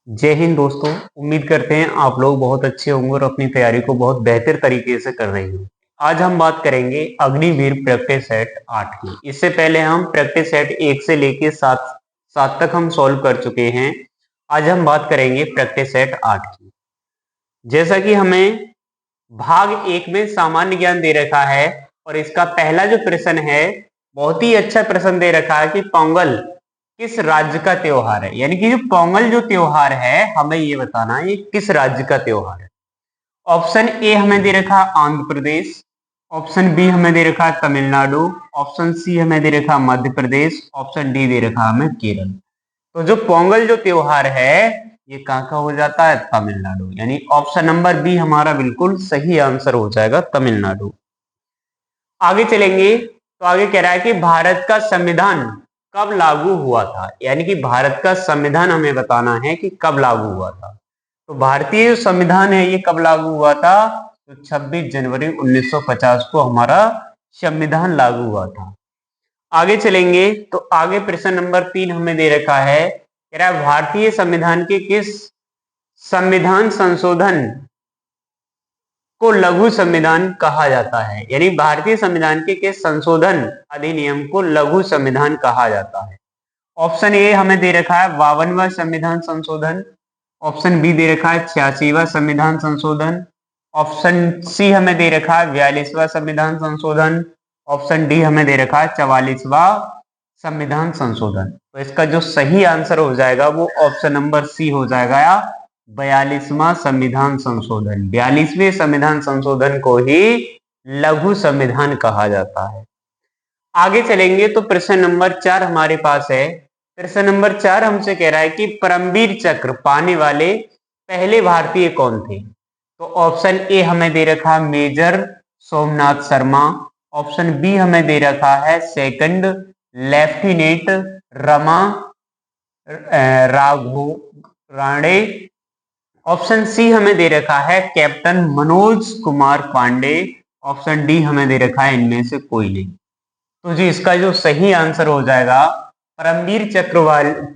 जय हिंद दोस्तों। उम्मीद करते हैं आप लोग बहुत अच्छे होंगे और अपनी तैयारी को बहुत बेहतर तरीके से कर रहे हो। आज हम बात करेंगे अग्निवीर प्रैक्टिस सेट 8 की। इससे पहले हम प्रैक्टिस सेट 1 से लेके 7 तक हम सॉल्व कर चुके हैं। आज हम बात करेंगे प्रैक्टिस सेट 8 की। जैसा कि हमें भाग 1 में सामान्य ज्ञान दे रखा है और इसका पहला जो प्रश्न है बहुत ही अच्छा प्रश्न दे रखा है कि पोंगल किस राज्य का त्योहार है। यानी कि जो पोंगल जो त्योहार है हमें ये बताना है ये किस राज्य का त्योहार है। ऑप्शन ए हमें दे रखा है आंध्र प्रदेश, ऑप्शन बी हमें दे रखा है तमिलनाडु, ऑप्शन सी हमें दे रखा है मध्य प्रदेश, ऑप्शन डी दे रखा है हमें केरल। तो जो पोंगल जो त्योहार है ये कहाँ का हो जाता है, तमिलनाडु। यानी ऑप्शन नंबर बी हमारा बिल्कुल सही आंसर हो जाएगा, तमिलनाडु। आगे चलेंगे तो आगे कह रहा है कि भारत का संविधान कब लागू हुआ था। यानी कि भारत का संविधान हमें बताना है कि कब लागू हुआ था। तो भारतीय जो संविधान है ये कब लागू हुआ था, तो 26 जनवरी 1950 को हमारा संविधान लागू हुआ था। आगे चलेंगे तो आगे प्रश्न नंबर 3 हमें दे रखा है, कह रहा है भारतीय संविधान के किस संविधान संशोधन को लघु संविधान कहा जाता है। यानी भारतीय संविधान के किस संशोधन अधिनियम को लघु संविधान कहा जाता है। ऑप्शन ए हमें दे रखा है 52वां संविधान संशोधन, ऑप्शन बी दे रखा है 86वां संविधान संशोधन, ऑप्शन सी हमें दे रखा है 42वां संविधान संशोधन, ऑप्शन डी हमें दे रखा है 44वां संविधान संशोधन। तो इसका जो सही आंसर हो जाएगा वो ऑप्शन नंबर सी हो जाएगा, या 42वां संविधान संशोधन। 42वें संविधान संशोधन को ही लघु संविधान कहा जाता है। आगे चलेंगे तो प्रश्न नंबर 4 हमारे पास है। प्रश्न नंबर 4 हमसे कह रहा है कि परमवीर चक्र पाने वाले पहले भारतीय कौन थे। तो ऑप्शन ए हमें दे रखा है major Somnath Sharma, option B हमें दे रखा है second lieutenant Rama Ragho Rane, option C हमें दे रखा है captain Manoj Kumar Pandey, option D हमें दे रखा है इनमें से कोई नहीं। तो जी इसका जो सही आंसर हो जाएगा, परमवीर चक्र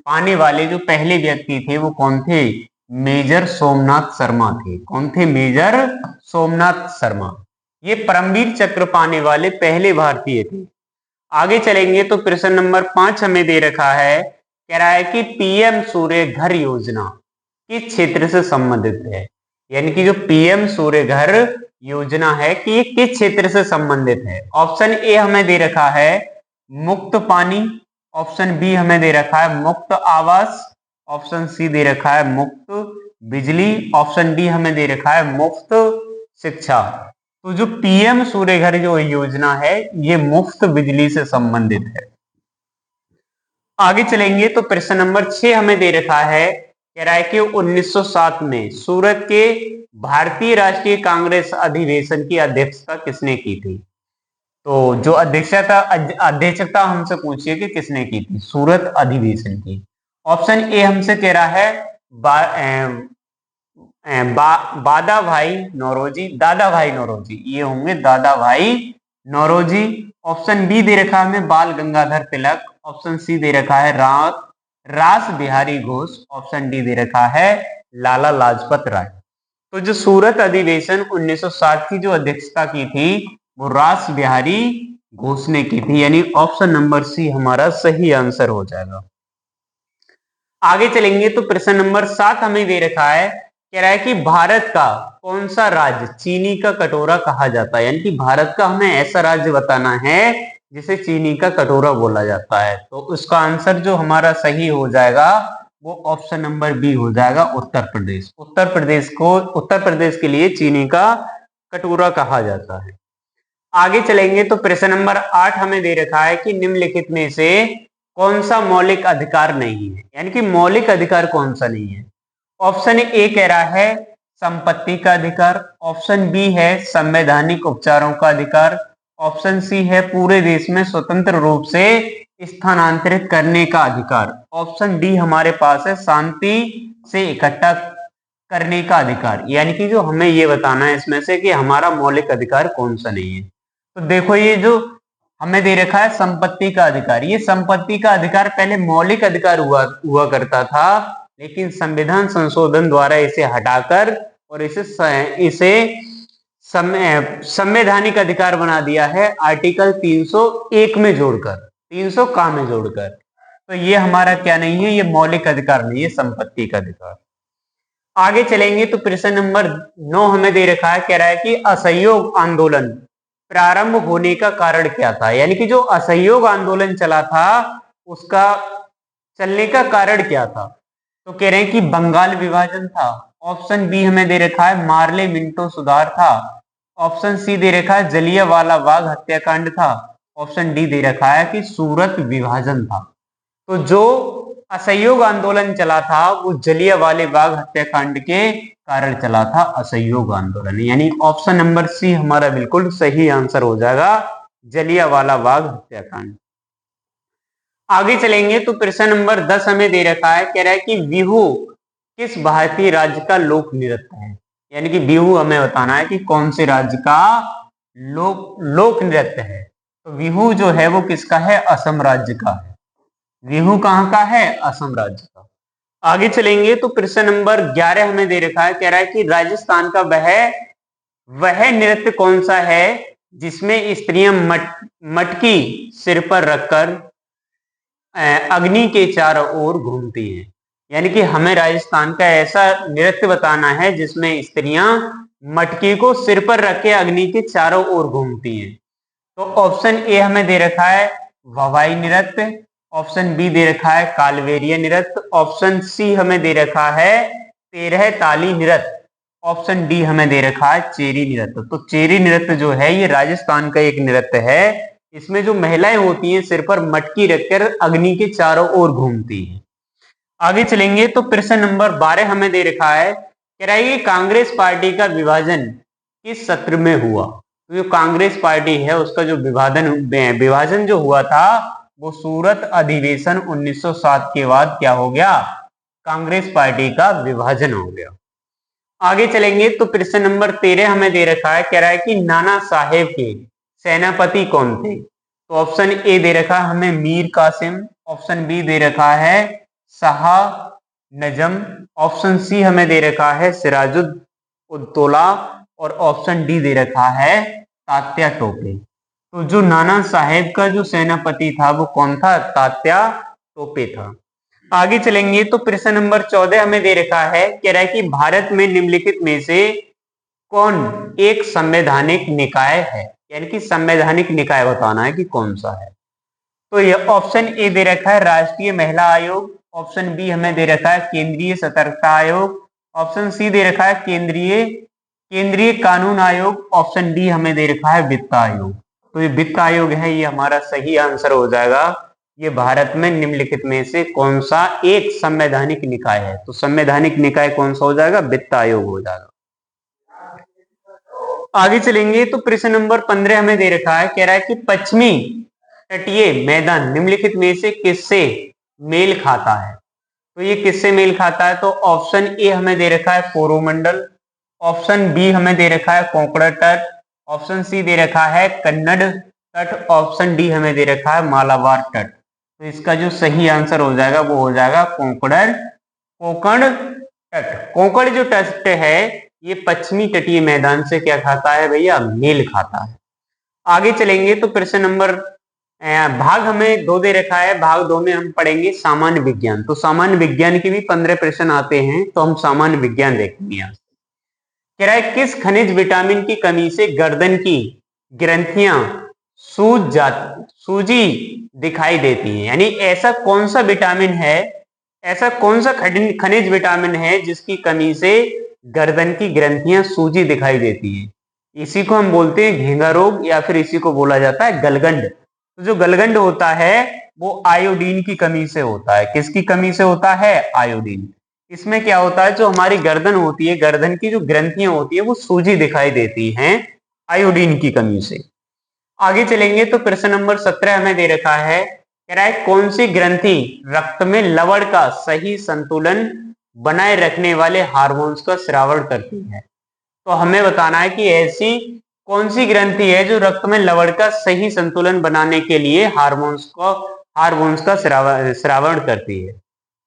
पाने वाले जो पहले व्यक्ति थे वो कौन थे, मेजर सोमनाथ शर्मा थे। कौन थे, मेजर सोमनाथ शर्मा। ये परमवीर चक्र पाने वाले पहले भारतीय थे। आगे चलेंगे तो प्रश्न नंबर 5 हमें दे रखा है, कह रहा है कि पीएम सूर्य घर योजना किस क्षेत्र से संबंधित है। यानी कि जो पीएम सूर्य घर योजना है कि ये किस क्षेत्र से संबंधित है। ऑप्शन ए हमें दे रखा है मुक्त पानी, ऑप्शन बी हमें दे रखा है मुक्त आवास, ऑप्शन सी दे रखा है मुक्त बिजली, ऑप्शन डी हमें दे रखा है मुफ्त शिक्षा। तो जो पीएम सूर्य घर जो योजना है ये मुफ्त बिजली से संबंधित है। आगे चलेंगे तो प्रश्न नंबर 6 हमें दे रखा है, कह रहा है कि 1907 में सूरत के भारतीय राष्ट्रीय कांग्रेस अधिवेशन की अध्यक्षता किसने की थी। तो जो अध्यक्षता हमसे पूछिए कि किसने की थी सूरत अधिवेशन की। ऑप्शन ए हमसे कह रहा है दादा भाई नौरोजी, ये होंगे दादा भाई नौरोजी। ऑप्शन बी दे रखा है हमें बाल गंगाधर तिलक, ऑप्शन सी दे रखा है रास बिहारी घोष, ऑप्शन डी दे रखा है लाला लाजपत राय। तो जो सूरत अधिवेशन 1907 की जो अध्यक्षता की थी वो रास बिहारी घोष ने की थी। यानी ऑप्शन नंबर सी हमारा सही आंसर हो जाएगा। आगे चलेंगे तो प्रश्न नंबर 7 हमें दे रखा है, कह रहा है कि भारत का कौन सा राज्य चीनी का कटोरा कहा जाता है। यानी कि भारत का हमें ऐसा राज्य बताना है जिसे चीनी का कटोरा बोला जाता है। तो उसका आंसर जो हमारा सही हो जाएगा वो ऑप्शन नंबर बी हो जाएगा, उत्तर प्रदेश। उत्तर प्रदेश के लिए चीनी का कटोरा कहा जाता है। आगे चलेंगे तो प्रश्न नंबर 8 हमें दे रखा है कि निम्नलिखित में से कौन सा मौलिक अधिकार नहीं है। यानी कि मौलिक अधिकार कौन सा नहीं है। ऑप्शन ए कह रहा है संपत्ति का अधिकार, ऑप्शन बी है संवैधानिक उपचारों का अधिकार, ऑप्शन सी है पूरे देश में स्वतंत्र रूप से स्थानांतरित करने का अधिकार, ऑप्शन डी हमारे पास है शांति से इकट्ठा करने का अधिकार। यानी कि जो हमें ये बताना है इसमें से कि हमारा मौलिक अधिकार कौन सा नहीं है। तो देखो ये जो हमें दे रखा है संपत्ति का अधिकार, ये संपत्ति का अधिकार पहले मौलिक अधिकार हुआ करता था, लेकिन संविधान संशोधन द्वारा इसे हटाकर और इसे संवैधानिक अधिकार बना दिया है आर्टिकल 301 में जोड़कर, 300 का में जोड़कर। तो ये हमारा क्या नहीं है, ये मौलिक अधिकार नहीं है, संपत्ति का अधिकार। आगे चलेंगे तो प्रश्न नंबर 9 हमें दे रखा है, कह रहा है कि असहयोग आंदोलन प्रारंभ होने का कारण क्या था। यानी कि जो असहयोग आंदोलन चला था उसका चलने का कारण क्या था। तो कह रहे हैं कि बंगाल विभाजन था। ऑप्शन बी हमें दे रखा है मार्ले मिंटो सुधार था। ऑप्शन सी दे रखा है जलियांवाला बाग हत्याकांड था। ऑप्शन डी दे रखा है कि सूरत विभाजन था। तो जो असहयोग आंदोलन चला था वो जलियांवाले बाग हत्याकांड के कारण चला था, असहयोग आंदोलन। यानी ऑप्शन नंबर सी हमारा बिल्कुल सही आंसर हो जाएगा, जलियांवाला बाग हत्याकांड। आगे चलेंगे तो प्रश्न नंबर 10 हमें दे रखा है, कह रहा है कि बिहू किस भारतीय राज्य का लोक नृत्य है। यानी कि बिहू हमें बताना है कि कौन से राज्य का लोक नृत्य है। तो बिहू जो है वो किसका है, असम राज्य का है। बिहू कहाँ का है, असम राज्य का। आगे चलेंगे तो प्रश्न नंबर 11 हमें दे रखा है, कह रहा है कि राजस्थान का वह नृत्य कौन सा है जिसमें स्त्रियां मटकी सिर पर रखकर अग्नि के चारों ओर घूमती हैं। यानी कि हमें राजस्थान का ऐसा नृत्य बताना है जिसमें स्त्रियां मटकी को सिर पर रख के अग्नि के चारों ओर घूमती हैं। तो ऑप्शन ए हमें दे रखा है भवाई नृत्य। ऑप्शन बी दे रखा है कालवेरिया नृत्य। ऑप्शन सी हमें दे रखा है तेरह ताली नृत्य। ऑप्शन डी हमें दे रखा है चेरी नृत्य। तो चेरी नृत्य जो है ये राजस्थान का एक नृत्य है। इसमें जो महिलाएं होती हैं सिर पर मटकी रखकर अग्नि के चारों ओर घूमती हैं। आगे चलेंगे तो प्रश्न नंबर 12 हमें दे रखा है, कह रहा है कि कांग्रेस पार्टी का विभाजन किस सत्र में हुआ। तो जो कांग्रेस पार्टी है उसका जो विभाजन जो हुआ था वो सूरत अधिवेशन 1907 के बाद क्या हो गया, कांग्रेस पार्टी का विभाजन हो गया। आगे चलेंगे तो प्रश्न नंबर 13 हमें दे रखा है, कह रहा है कि नाना साहेब के सेनापति कौन थे। तो ऑप्शन ए दे रखा है हमें मीर कासिम। ऑप्शन बी दे रखा है शाह नजम। ऑप्शन सी हमें दे रखा है सिराजुद्दौला और ऑप्शन डी दे रखा है तात्या टोपे। तो जो नाना साहेब का जो सेनापति था वो कौन था, तात्या टोपे था। आगे चलेंगे तो प्रश्न नंबर 14 हमें दे रखा है, कह रहा है कि भारत में निम्नलिखित में से कौन एक संवैधानिक निकाय है। यानी कि संवैधानिक निकाय बताना है कि कौन सा है। तो यह ऑप्शन ए दे रखा है राष्ट्रीय महिला आयोग। ऑप्शन बी हमें दे रखा है केंद्रीय सतर्कता आयोग। ऑप्शन सी दे रखा है केंद्रीय कानून आयोग। ऑप्शन डी हमें दे रखा है वित्त आयोग। तो ये वित्त आयोग है, ये हमारा सही आंसर हो जाएगा। ये भारत में निम्नलिखित में से कौन सा एक संवैधानिक निकाय है। तो संवैधानिक निकाय कौन सा हो जाएगा, वित्त आयोग हो जाएगा। आगे चलेंगे तो प्रश्न नंबर 15 हमें दे रखा है, कह रहा है कि पश्चिमी तटीय मैदान निम्नलिखित में से किससे मेल खाता है। तो ये किससे मेल खाता है। तो ऑप्शन ए हमें दे रखा है कोरोमंडल। ऑप्शन बी हमें दे रखा है कोंकण तट। ऑप्शन सी दे रखा है कन्नड़ तट। ऑप्शन डी हमें दे रखा है मालाबार तट। तो इसका जो सही आंसर हो जाएगा वो हो जाएगा कोंकण तट। कोंकण जो तट है ये पश्चिमी तटीय मैदान से क्या खाता है भैया, मेल खाता है। आगे चलेंगे तो प्रश्न नंबर भाग हमें 2 दे रखा है। भाग 2 में हम पढ़ेंगे सामान्य विज्ञान। तो सामान्य विज्ञान के भी 15 प्रश्न आते हैं, तो हम सामान्य विज्ञान देखेंगे यहाँ। कह रहा है किस खनिज विटामिन की कमी से गर्दन की ग्रंथियां सूजी दिखाई देती हैं। यानी ऐसा कौन सा विटामिन है, ऐसा कौन सा खनिज विटामिन है जिसकी कमी से गर्दन की ग्रंथियां सूजी दिखाई देती हैं। इसी को हम बोलते हैं घेंगा रोग या फिर इसी को बोला जाता है गलगंड। तो जो गलगंड होता है वो आयोडीन की कमी से होता है। किसकी कमी से होता है, आयोडीन। इसमें क्या होता है, जो हमारी गर्दन होती है, गर्दन की जो ग्रंथियां होती है वो सूजी दिखाई देती हैं आयोडीन की कमी से। आगे चलेंगे तो प्रश्न नंबर 17 हमें दे रखा है, कह रहा है कौन सी ग्रंथि रक्त में लवण का सही संतुलन बनाए रखने वाले हार्मोन्स का स्रावण करती है। तो हमें बताना है कि ऐसी कौन सी ग्रंथि है जो रक्त में लवण का सही संतुलन बनाने के लिए हार्मोन्स का स्रावण करती है।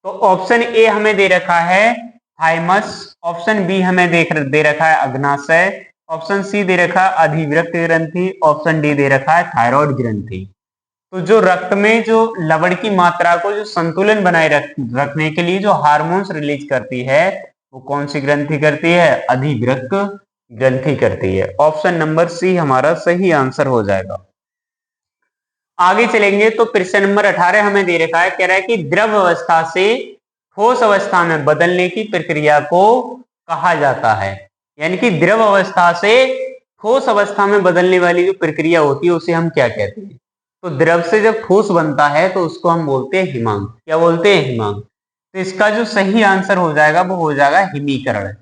तो ऑप्शन ए हमें दे रखा है थाइमस, ऑप्शन बी हमें दे रखा है अग्नाशय, ऑप्शन सी दे रखा है अधिवृक्क ग्रंथि, ऑप्शन डी दे रखा है थायराइड ग्रंथि। तो जो रक्त में जो लवण की मात्रा को जो संतुलन बनाए रखने के लिए जो हार्मोन्स रिलीज करती है वो कौन सी ग्रंथि करती है? अधिवृक्क ग्रंथि करती है। ऑप्शन नंबर सी हमारा सही आंसर हो जाएगा। आगे चलेंगे तो प्रश्न नंबर 18 हमें दे रखा है, कह रहा है कि द्रव अवस्था से ठोस अवस्था में बदलने की प्रक्रिया को कहा जाता है। यानी कि द्रव अवस्था से ठोस अवस्था में बदलने वाली जो प्रक्रिया होती है उसे हम क्या कहते हैं? तो द्रव से जब ठोस बनता है तो उसको हम बोलते हैं हिमांक। क्या बोलते हैं? हिमांक। तो इसका जो सही आंसर हो जाएगा वो हो जाएगा हिमीकरण।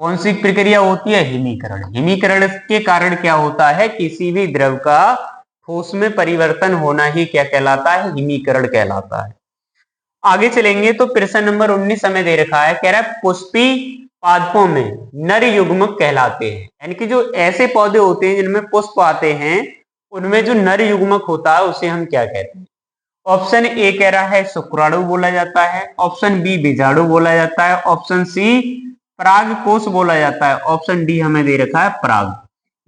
कौन सी प्रक्रिया होती है? हिमीकरण। हिमीकरण के कारण क्या होता है? किसी भी द्रव का ठोस में परिवर्तन होना ही क्या कहलाता है? हिमीकरण कहलाता है। आगे चलेंगे तो प्रश्न नंबर 19 हमें दे रखा है, कह रहा है पुष्पी पादपों में नर युग्मक कहलाते हैं। यानी कि जो ऐसे पौधे होते हैं जिनमें पुष्प आते हैं उनमें जो नर युग्मक होता है उसे हम क्या कहते हैं? ऑप्शन ए कह रहा है शुक्राणु बोला जाता है, ऑप्शन बी बीजाणु बोला जाता है, ऑप्शन सी परागकोश बोला जाता है, ऑप्शन डी हमें दे रखा है पराग।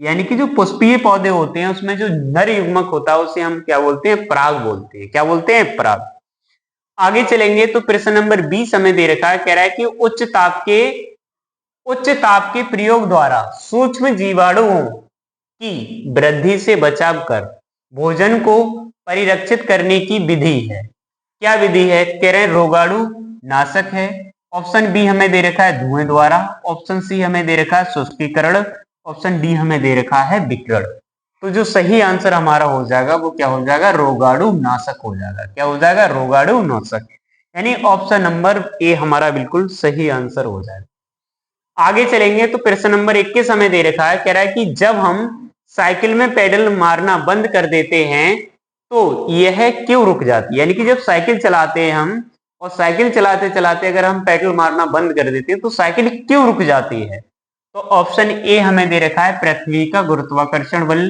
यानी कि जो पुष्पीय पौधे होते हैं उसमें जो नर युग्मक होता है उसे हम क्या बोलते हैं? पराग बोलते हैं। क्या बोलते हैं? पराग। आगे चलेंगे तो प्रश्न नंबर 20 हमें दे रखा है, कह रहा है कि उच्च ताप के प्रयोग द्वारा सूक्ष्म जीवाणुओं की वृद्धि से बचाव कर भोजन को परिरक्षित करने की विधि है। क्या विधि है? कह रहे हैं रोगाणु नाशक है। ऑप्शन बी हमें दे रखा है धुएं द्वारा, ऑप्शन सी हमें दे रखा है शुष्कीकरण, ऑप्शन डी हमें दे रखा है विकिरण। तो जो सही आंसर हमारा हो जाएगा वो क्या हो जाएगा? रोगाणु नाशक हो जाएगा। क्या हो जाएगा? रोगाणु नाशक। यानी ऑप्शन नंबर ए हमारा बिल्कुल सही आंसर हो जाएगा। आगे चलेंगे तो प्रश्न नंबर 21 हमें दे रखा है, कह रहा है कि जब हम साइकिल में पेडल मारना बंद कर देते हैं तो यह क्यों रुक जाती है? यानी कि जब साइकिल चलाते हैं हम और साइकिल चलाते चलाते अगर हम पेडल मारना बंद कर देते हैं तो साइकिल क्यों रुक जाती है? तो ऑप्शन ए हमें दे रखा है पृथ्वी का गुरुत्वाकर्षण बल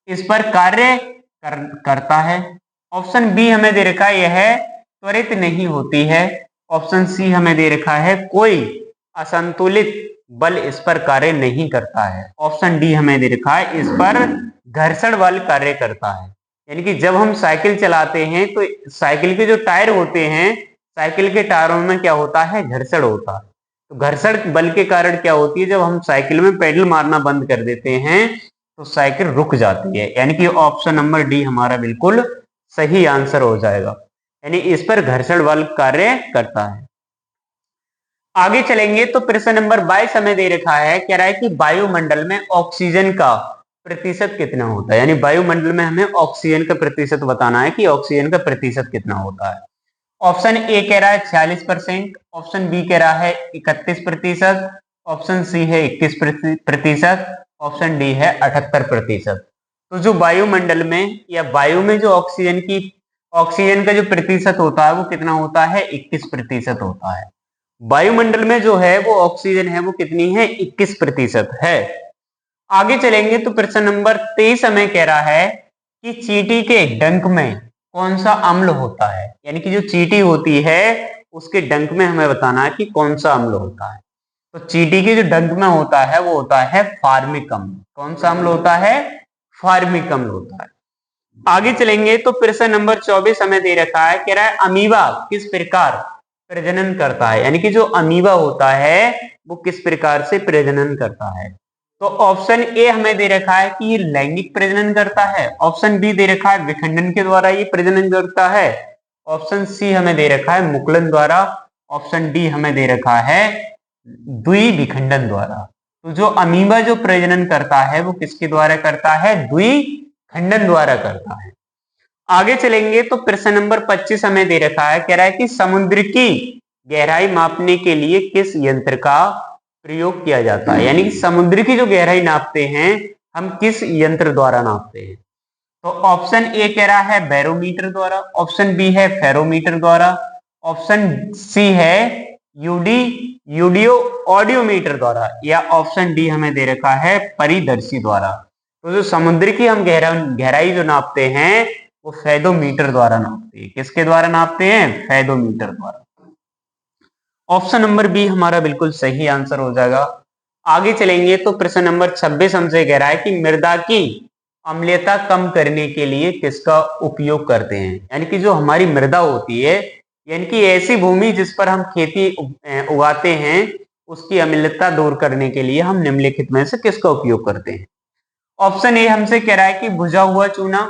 इस पर कार्य करता है, ऑप्शन बी हमें दे रखा है यह त्वरित नहीं होती है, ऑप्शन सी हमें दे रखा है कोई असंतुलित बल इस पर कार्य नहीं करता है, ऑप्शन डी हमें दे रखा है इस पर घर्षण बल कार्य करता है। यानी कि जब हम साइकिल चलाते हैं तो साइकिल के जो टायर होते हैं साइकिल के टायरों में क्या होता है? घर्षण होता है। तो घर्षण बल के कारण क्या होती है? जब हम साइकिल में पेडल मारना बंद कर देते हैं तो साइकिल रुक जाती है। यानी कि ऑप्शन नंबर डी हमारा बिल्कुल सही आंसर हो जाएगा। यानी इस पर घर्षण बल कार्य करता है। आगे चलेंगे तो प्रश्न नंबर 22 हमें दे रखा है, कह रहा है कि वायुमंडल में ऑक्सीजन का प्रतिशत कितना होता है? यानी वायुमंडल में हमें ऑक्सीजन का प्रतिशत बताना है कि ऑक्सीजन का प्रतिशत कितना होता है। ऑप्शन ए कह रहा है 46%, ऑप्शन बी कह रहा है 31%, ऑप्शन सी है 21%, ऑप्शन डी है 78%। तो जो वायुमंडल में या वायु में जो ऑक्सीजन का जो प्रतिशत होता है वो कितना होता है? 21% होता है। वायुमंडल में जो है वो ऑक्सीजन है वो कितनी है? 21% है। आगे चलेंगे तो प्रश्न नंबर 23 हमें कह रहा है कि चींटी के डंक में कौन सा अम्ल होता है? यानी कि जो चींटी होती है उसके डंक में हमें बताना है कि कौन सा अम्ल होता है। तो चींटी के जो डंक में होता है वो होता है फार्मिक अम्ल। कौन सा अम्ल होता है? फार्मिक अम्ल होता है। आगे चलेंगे तो प्रश्न नंबर 24 हमें दे रखा है, कह रहा है अमीबा किस प्रकार प्रजनन करता है? यानी कि जो अमीबा होता है वो किस प्रकार से प्रजनन करता है? तो ऑप्शन ए हमें दे रखा है कि ये लैंगिक प्रजनन करता है, ऑप्शन बी दे रखा है विखंडन के द्वारा ये प्रजनन करता है, ऑप्शन सी हमें दे रखा है मुकुलन द्वारा, ऑप्शन डी हमें दे रखा है द्विविखंडन द्वारा। तो जो अमीबा जो प्रजनन करता है वो किसके द्वारा करता है? द्विखंडन द्वारा करता है। आगे चलेंगे तो प्रश्न नंबर 25 हमें दे रखा है, कह रहा है कि समुद्र की गहराई मापने के लिए किस यंत्र का प्रयोग किया जाता है? यानी कि समुद्र की जो गहराई नापते हैं हम किस यंत्र द्वारा नापते हैं? तो ऑप्शन ए कह रहा है बैरोमीटर द्वारा, ऑप्शन बी है फेरोमीटर द्वारा, ऑप्शन सी है यूडियो ऑडियोमीटर द्वारा, या ऑप्शन डी हमें दे रखा है परिदर्शी द्वारा। तो जो समुद्र की हम गहराई जो नापते हैं वो फेदोमीटर द्वारा नापते हैं। किसके द्वारा नापते हैं? फेदोमीटर द्वारा। ऑप्शन नंबर बी हमारा बिल्कुल सही आंसर हो जाएगा। आगे चलेंगे तो प्रश्न नंबर 26 हमसे कह रहा है कि मृदा की अम्लता कम करने के लिए किसका उपयोग करते हैं। यानी कि जो हमारी मृदा होती है, यानी कि ऐसी भूमि जिस पर हम खेती उगाते हैं, उसकी अम्लता दूर करने के लिए हम निम्नलिखित में से किसका उपयोग करते हैं। ऑप्शन ए हमसे कह रहा है कि भुजा हुआ चूना,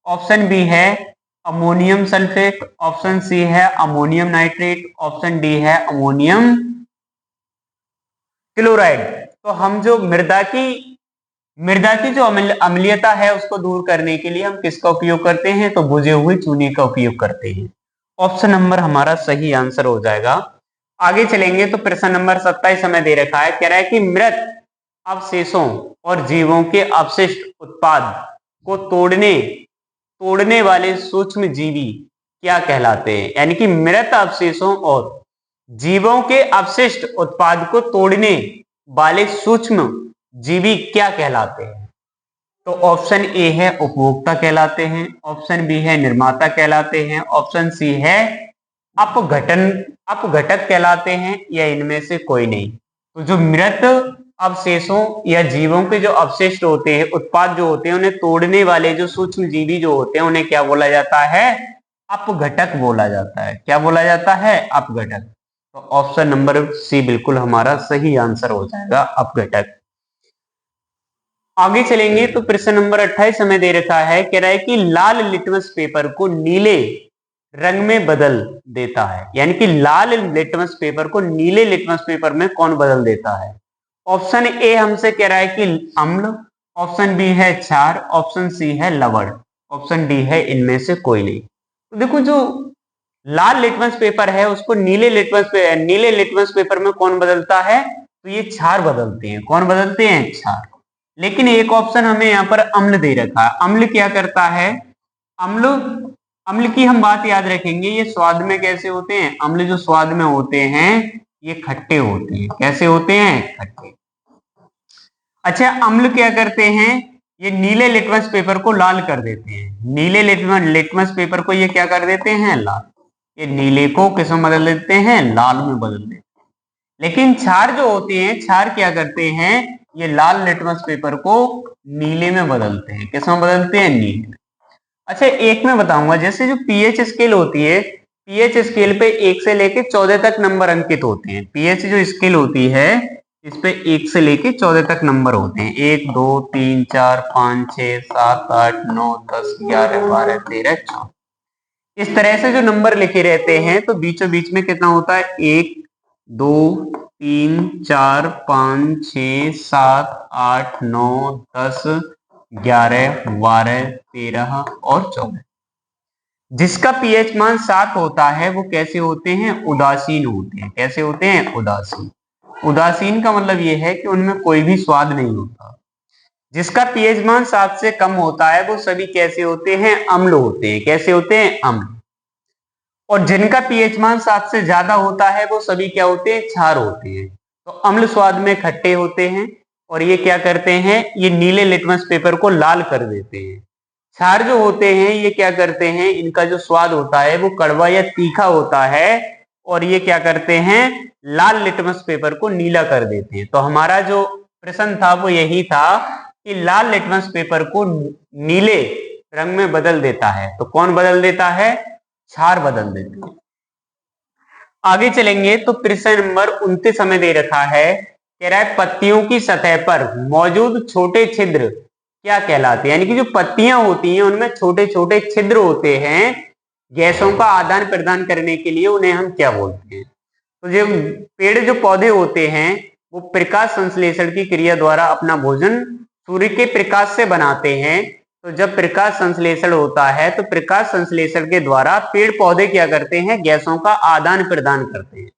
ऑप्शन बी है अमोनियम सल्फेट, ऑप्शन सी है अमोनियम नाइट्रेट, ऑप्शन डी है अमोनियम क्लोराइड। तो हम जो मृदा की जो अम्लीयता है उसको दूर करने के लिए हम किसका उपयोग करते हैं, तो भुजे हुए चूने का उपयोग करते हैं। ऑप्शन नंबर हमारा सही आंसर हो जाएगा। आगे चलेंगे तो प्रश्न नंबर 27 हमें दे रखा है, कह रहा है कि मृत अवशेषों और जीवों के अपशिष्ट उत्पाद को तोड़ने वाले सूक्ष्म जीवी क्या कहलाते हैं। यानी कि मृत अवशेषों और जीवों के अपशिष्ट उत्पाद को तोड़ने वाले सूक्ष्म जीवी क्या कहलाते हैं। तो ऑप्शन ए है उपभोक्ता कहलाते हैं, ऑप्शन बी है निर्माता कहलाते हैं, ऑप्शन सी है अपघटक कहलाते हैं, या इनमें से कोई नहीं। तो जो मृत अवशेषों या जीवों के जो अवशिष्ट होते हैं, उत्पाद जो होते हैं, उन्हें तोड़ने वाले जो सूक्ष्म जीवी जो होते हैं, उन्हें क्या बोला जाता है, अपघटक बोला जाता है। क्या बोला जाता है, अपघटक। तो ऑप्शन नंबर सी बिल्कुल हमारा सही आंसर हो जाएगा, अपघटक। आगे चलेंगे तो प्रश्न नंबर 28 हमें दे रखा है, कह रहा है कि लाल लिटमस पेपर को नीले रंग में बदल देता है। यानी कि लाल लिटमस पेपर को नीले लिटमस पेपर में कौन बदल देता है। ऑप्शन ए हमसे कह रहा है कि अम्ल, ऑप्शन बी है क्षार, ऑप्शन सी है लवण, ऑप्शन डी है इनमें से कोई नहीं। तो देखो जो लाल लिटमस पेपर है उसको नीले लिटमस पेपर में कौन बदलता है, तो ये क्षार बदलते हैं। कौन बदलते हैं, क्षार। लेकिन एक ऑप्शन हमें यहाँ पर अम्ल दे रखा है। अम्ल क्या करता है, अम्ल अम्ल की हम बात याद रखेंगे, ये स्वाद में कैसे होते हैं, अम्ल जो स्वाद में होते हैं ये खट्टे होते हैं। कैसे होते हैं, खट्टे। अच्छा, अम्ल क्या करते हैं, ये नीले लिटमस पेपर को लाल कर देते हैं। नीले लिटमस पेपर को ये क्या कर देते हैं, लाल। ये नीले को किस में बदल देते हैं, लाल में बदल देते हैं। लेकिन क्षार जो होते हैं, क्षार क्या करते हैं, ये लाल लिटमस पेपर को नीले में बदलते हैं। किस में बदलते हैं, नीले में। अच्छा, एक मैं बताऊंगा, जैसे जो पीएच स्केल होती है, पीएच स्केल पे 1 से लेके 14 तक नंबर अंकित होते हैं। पीएच जो स्केल होती है इस पे 1 से लेके 14 तक नंबर होते हैं। 1 2 3 4 5 6 7 8 9 10 11 12 13 14, इस तरह से जो नंबर लिखे रहते हैं, तो बीचों बीच में कितना होता है, 1 2 3 4 5 6 7 8 9 10 11 12 13 और 14। जिसका पीएच मान 7 होता है वो कैसे होते हैं, उदासीन होते हैं। कैसे होते हैं, उदासीन। उदासीन का मतलब ये है कि उनमें कोई भी स्वाद नहीं होता। जिसका पीएच मान 7 से कम होता है वो सभी कैसे होते हैं, अम्ल होते हैं। कैसे होते हैं, अम्ल। और जिनका पीएच मान 7 से ज्यादा होता है वो सभी क्या होते हैं, क्षार होते हैं। तो अम्ल स्वाद में खट्टे होते हैं और ये क्या करते हैं, ये नीले लिटमस पेपर को लाल कर देते हैं। क्षार जो होते हैं ये क्या करते हैं, इनका जो स्वाद होता है वो कड़वा या तीखा होता है और ये क्या करते हैं, लाल लिटमस पेपर को नीला कर देते हैं। तो हमारा जो प्रश्न था वो यही था कि लाल लिटमस पेपर को नीले रंग में बदल देता है। तो कौन बदल देता है, क्षार बदल देते हैं। आगे चलेंगे तो प्रश्न नंबर 29 हमें दे रखा है, कह रहा है पत्तियों की सतह पर मौजूद छोटे छिद्र क्या कहलाते हैं। यानी कि जो पत्तियां होती हैं उनमें छोटे छोटे छिद्र होते हैं, गैसों का आदान प्रदान करने के लिए, उन्हें हम क्या बोलते हैं। तो जो पेड़ जो पौधे होते हैं वो प्रकाश संश्लेषण की क्रिया द्वारा अपना भोजन सूर्य के प्रकाश से बनाते हैं। तो जब प्रकाश संश्लेषण होता है तो प्रकाश संश्लेषण के द्वारा पेड़ पौधे क्या करते हैं, गैसों का आदान प्रदान करते हैं।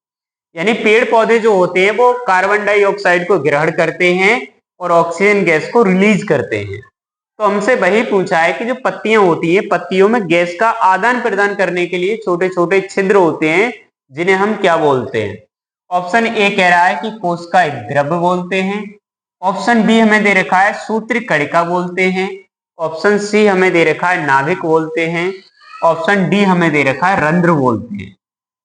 यानी पेड़ पौधे जो होते हैं वो कार्बन डाइऑक्साइड को ग्रहण करते हैं और ऑक्सीजन गैस को रिलीज करते हैं। तो हमसे वही पूछा है कि जो पत्तियां होती हैं, पत्तियों में गैस का आदान प्रदान करने के लिए छोटे छोटे छिद्र होते हैं, जिन्हें हम क्या बोलते हैं। ऑप्शन ए कह रहा है कि कोशिका द्रव्य बोलते हैं, ऑप्शन बी हमें दे रखा है सूत्र कणिका बोलते हैं, ऑप्शन सी हमें दे रखा है नाभिक बोलते हैं, ऑप्शन डी हमें दे रखा है रंध्र बोलते हैं।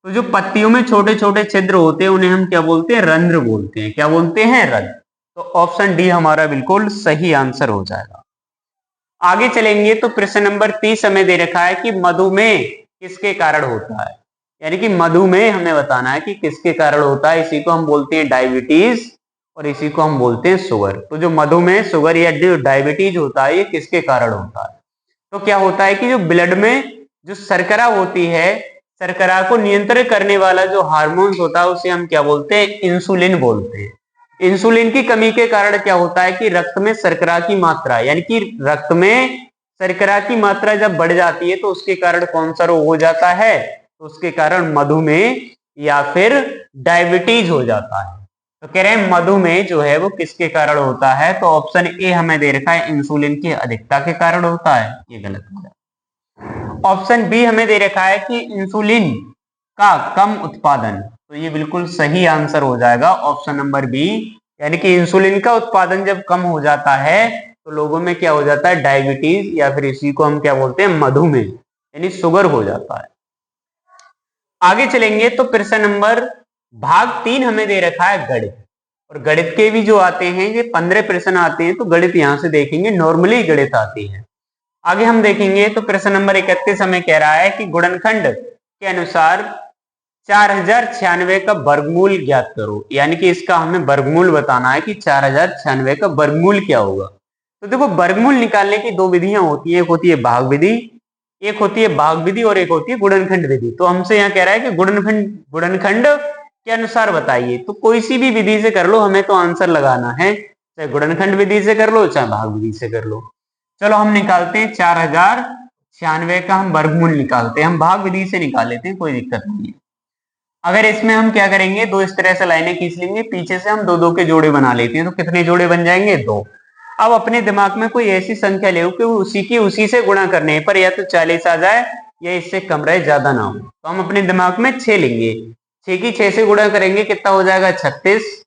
तो जो पत्तियों में छोटे छोटे छिद्र होते हैं उन्हें हम क्या बोलते हैं? रंध्र बोलते हैं। क्या बोलते हैं? रंध्र। तो ऑप्शन डी हमारा बिल्कुल सही आंसर हो जाएगा। आगे चलेंगे तो प्रश्न नंबर 30 हमें दे रखा है कि मधुमेह किसके कारण होता है। यानी कि मधुमेह हमें बताना है कि किसके कारण होता है। इसी को हम बोलते हैं डायबिटीज और इसी को हम बोलते हैं शुगर। तो जो मधुमेह, शुगर या जो डायबिटीज होता है ये किसके कारण होता है? तो क्या होता है कि जो ब्लड में जो शर्करा होती है, शर्करा को नियंत्रित करने वाला जो हार्मोन्स होता है उसे हम क्या बोलते हैं? इंसुलिन बोलते हैं। इंसुलिन की कमी के कारण क्या होता है कि रक्त में शर्करा की मात्रा, यानी कि रक्त में शर्करा की मात्रा जब बढ़ जाती है तो उसके कारण कौन सा रोग हो जाता है? तो उसके कारण मधुमेह या फिर डायबिटीज हो जाता है। तो कह रहे हैं मधुमेह जो है वो किसके कारण होता है? तो ऑप्शन ए हमें दे रखा है इंसुलिन की अधिकता के कारण होता है। ये गलत हो जाए। ऑप्शन बी हमें दे रखा है कि इंसुलिन का कम उत्पादन। तो ये बिल्कुल सही आंसर हो जाएगा ऑप्शन नंबर बी। यानी कि इंसुलिन का उत्पादन जब कम हो जाता है तो लोगों में क्या हो जाता है? डायबिटीज या फिर इसी को हम क्या बोलते हैं? मधुमेह, यानी शुगर हो जाता है। आगे चलेंगे तो प्रश्न नंबर भाग 3 हमें दे रखा है गणित। और गणित के भी जो आते हैं ये 15 प्रश्न आते हैं। तो गणित यहां से देखेंगे, नॉर्मली गणित आती है। आगे हम देखेंगे तो प्रश्न नंबर 31 हमें कह रहा है कि गुणनखंड के अनुसार 4096 का वर्गमूल ज्ञात करो। यानी कि इसका हमें वर्गमूल बताना है कि 4096 का वर्गमूल क्या होगा। तो देखो, वर्गमूल निकालने की दो विधियां होती है। एक होती है भाग विधि, एक होती है भाग विधि और एक होती है गुणनखंड विधि। तो हमसे यहाँ कह रहा है कि गुणनखंड के अनुसार बताइए। तो कोई सी भी विधि से कर लो, हमें तो आंसर लगाना है। चाहे गुणनखंड विधि से कर लो, चाहे भाग विधि से कर लो। चलो हम निकालते हैं 4096 का हम वर्गमूल निकालते हैं। हम भाग विधि से निकाल लेते हैं, कोई दिक्कत नहीं है। अगर इसमें हम क्या करेंगे, दो इस तरह से लाइनें खींच लेंगे, पीछे से हम दो दो के जोड़े बना लेते हैं। तो कितने जोड़े बन जाएंगे? 2। अब अपने दिमाग में कोई ऐसी संख्या ले कि उसी से गुणा करने पर या तो 40 आ जाए या इससे कम रहे, ज्यादा ना हो। तो हम अपने दिमाग में 6 लेंगे। 6 की 6 से गुणा करेंगे, कितना हो जाएगा? 36।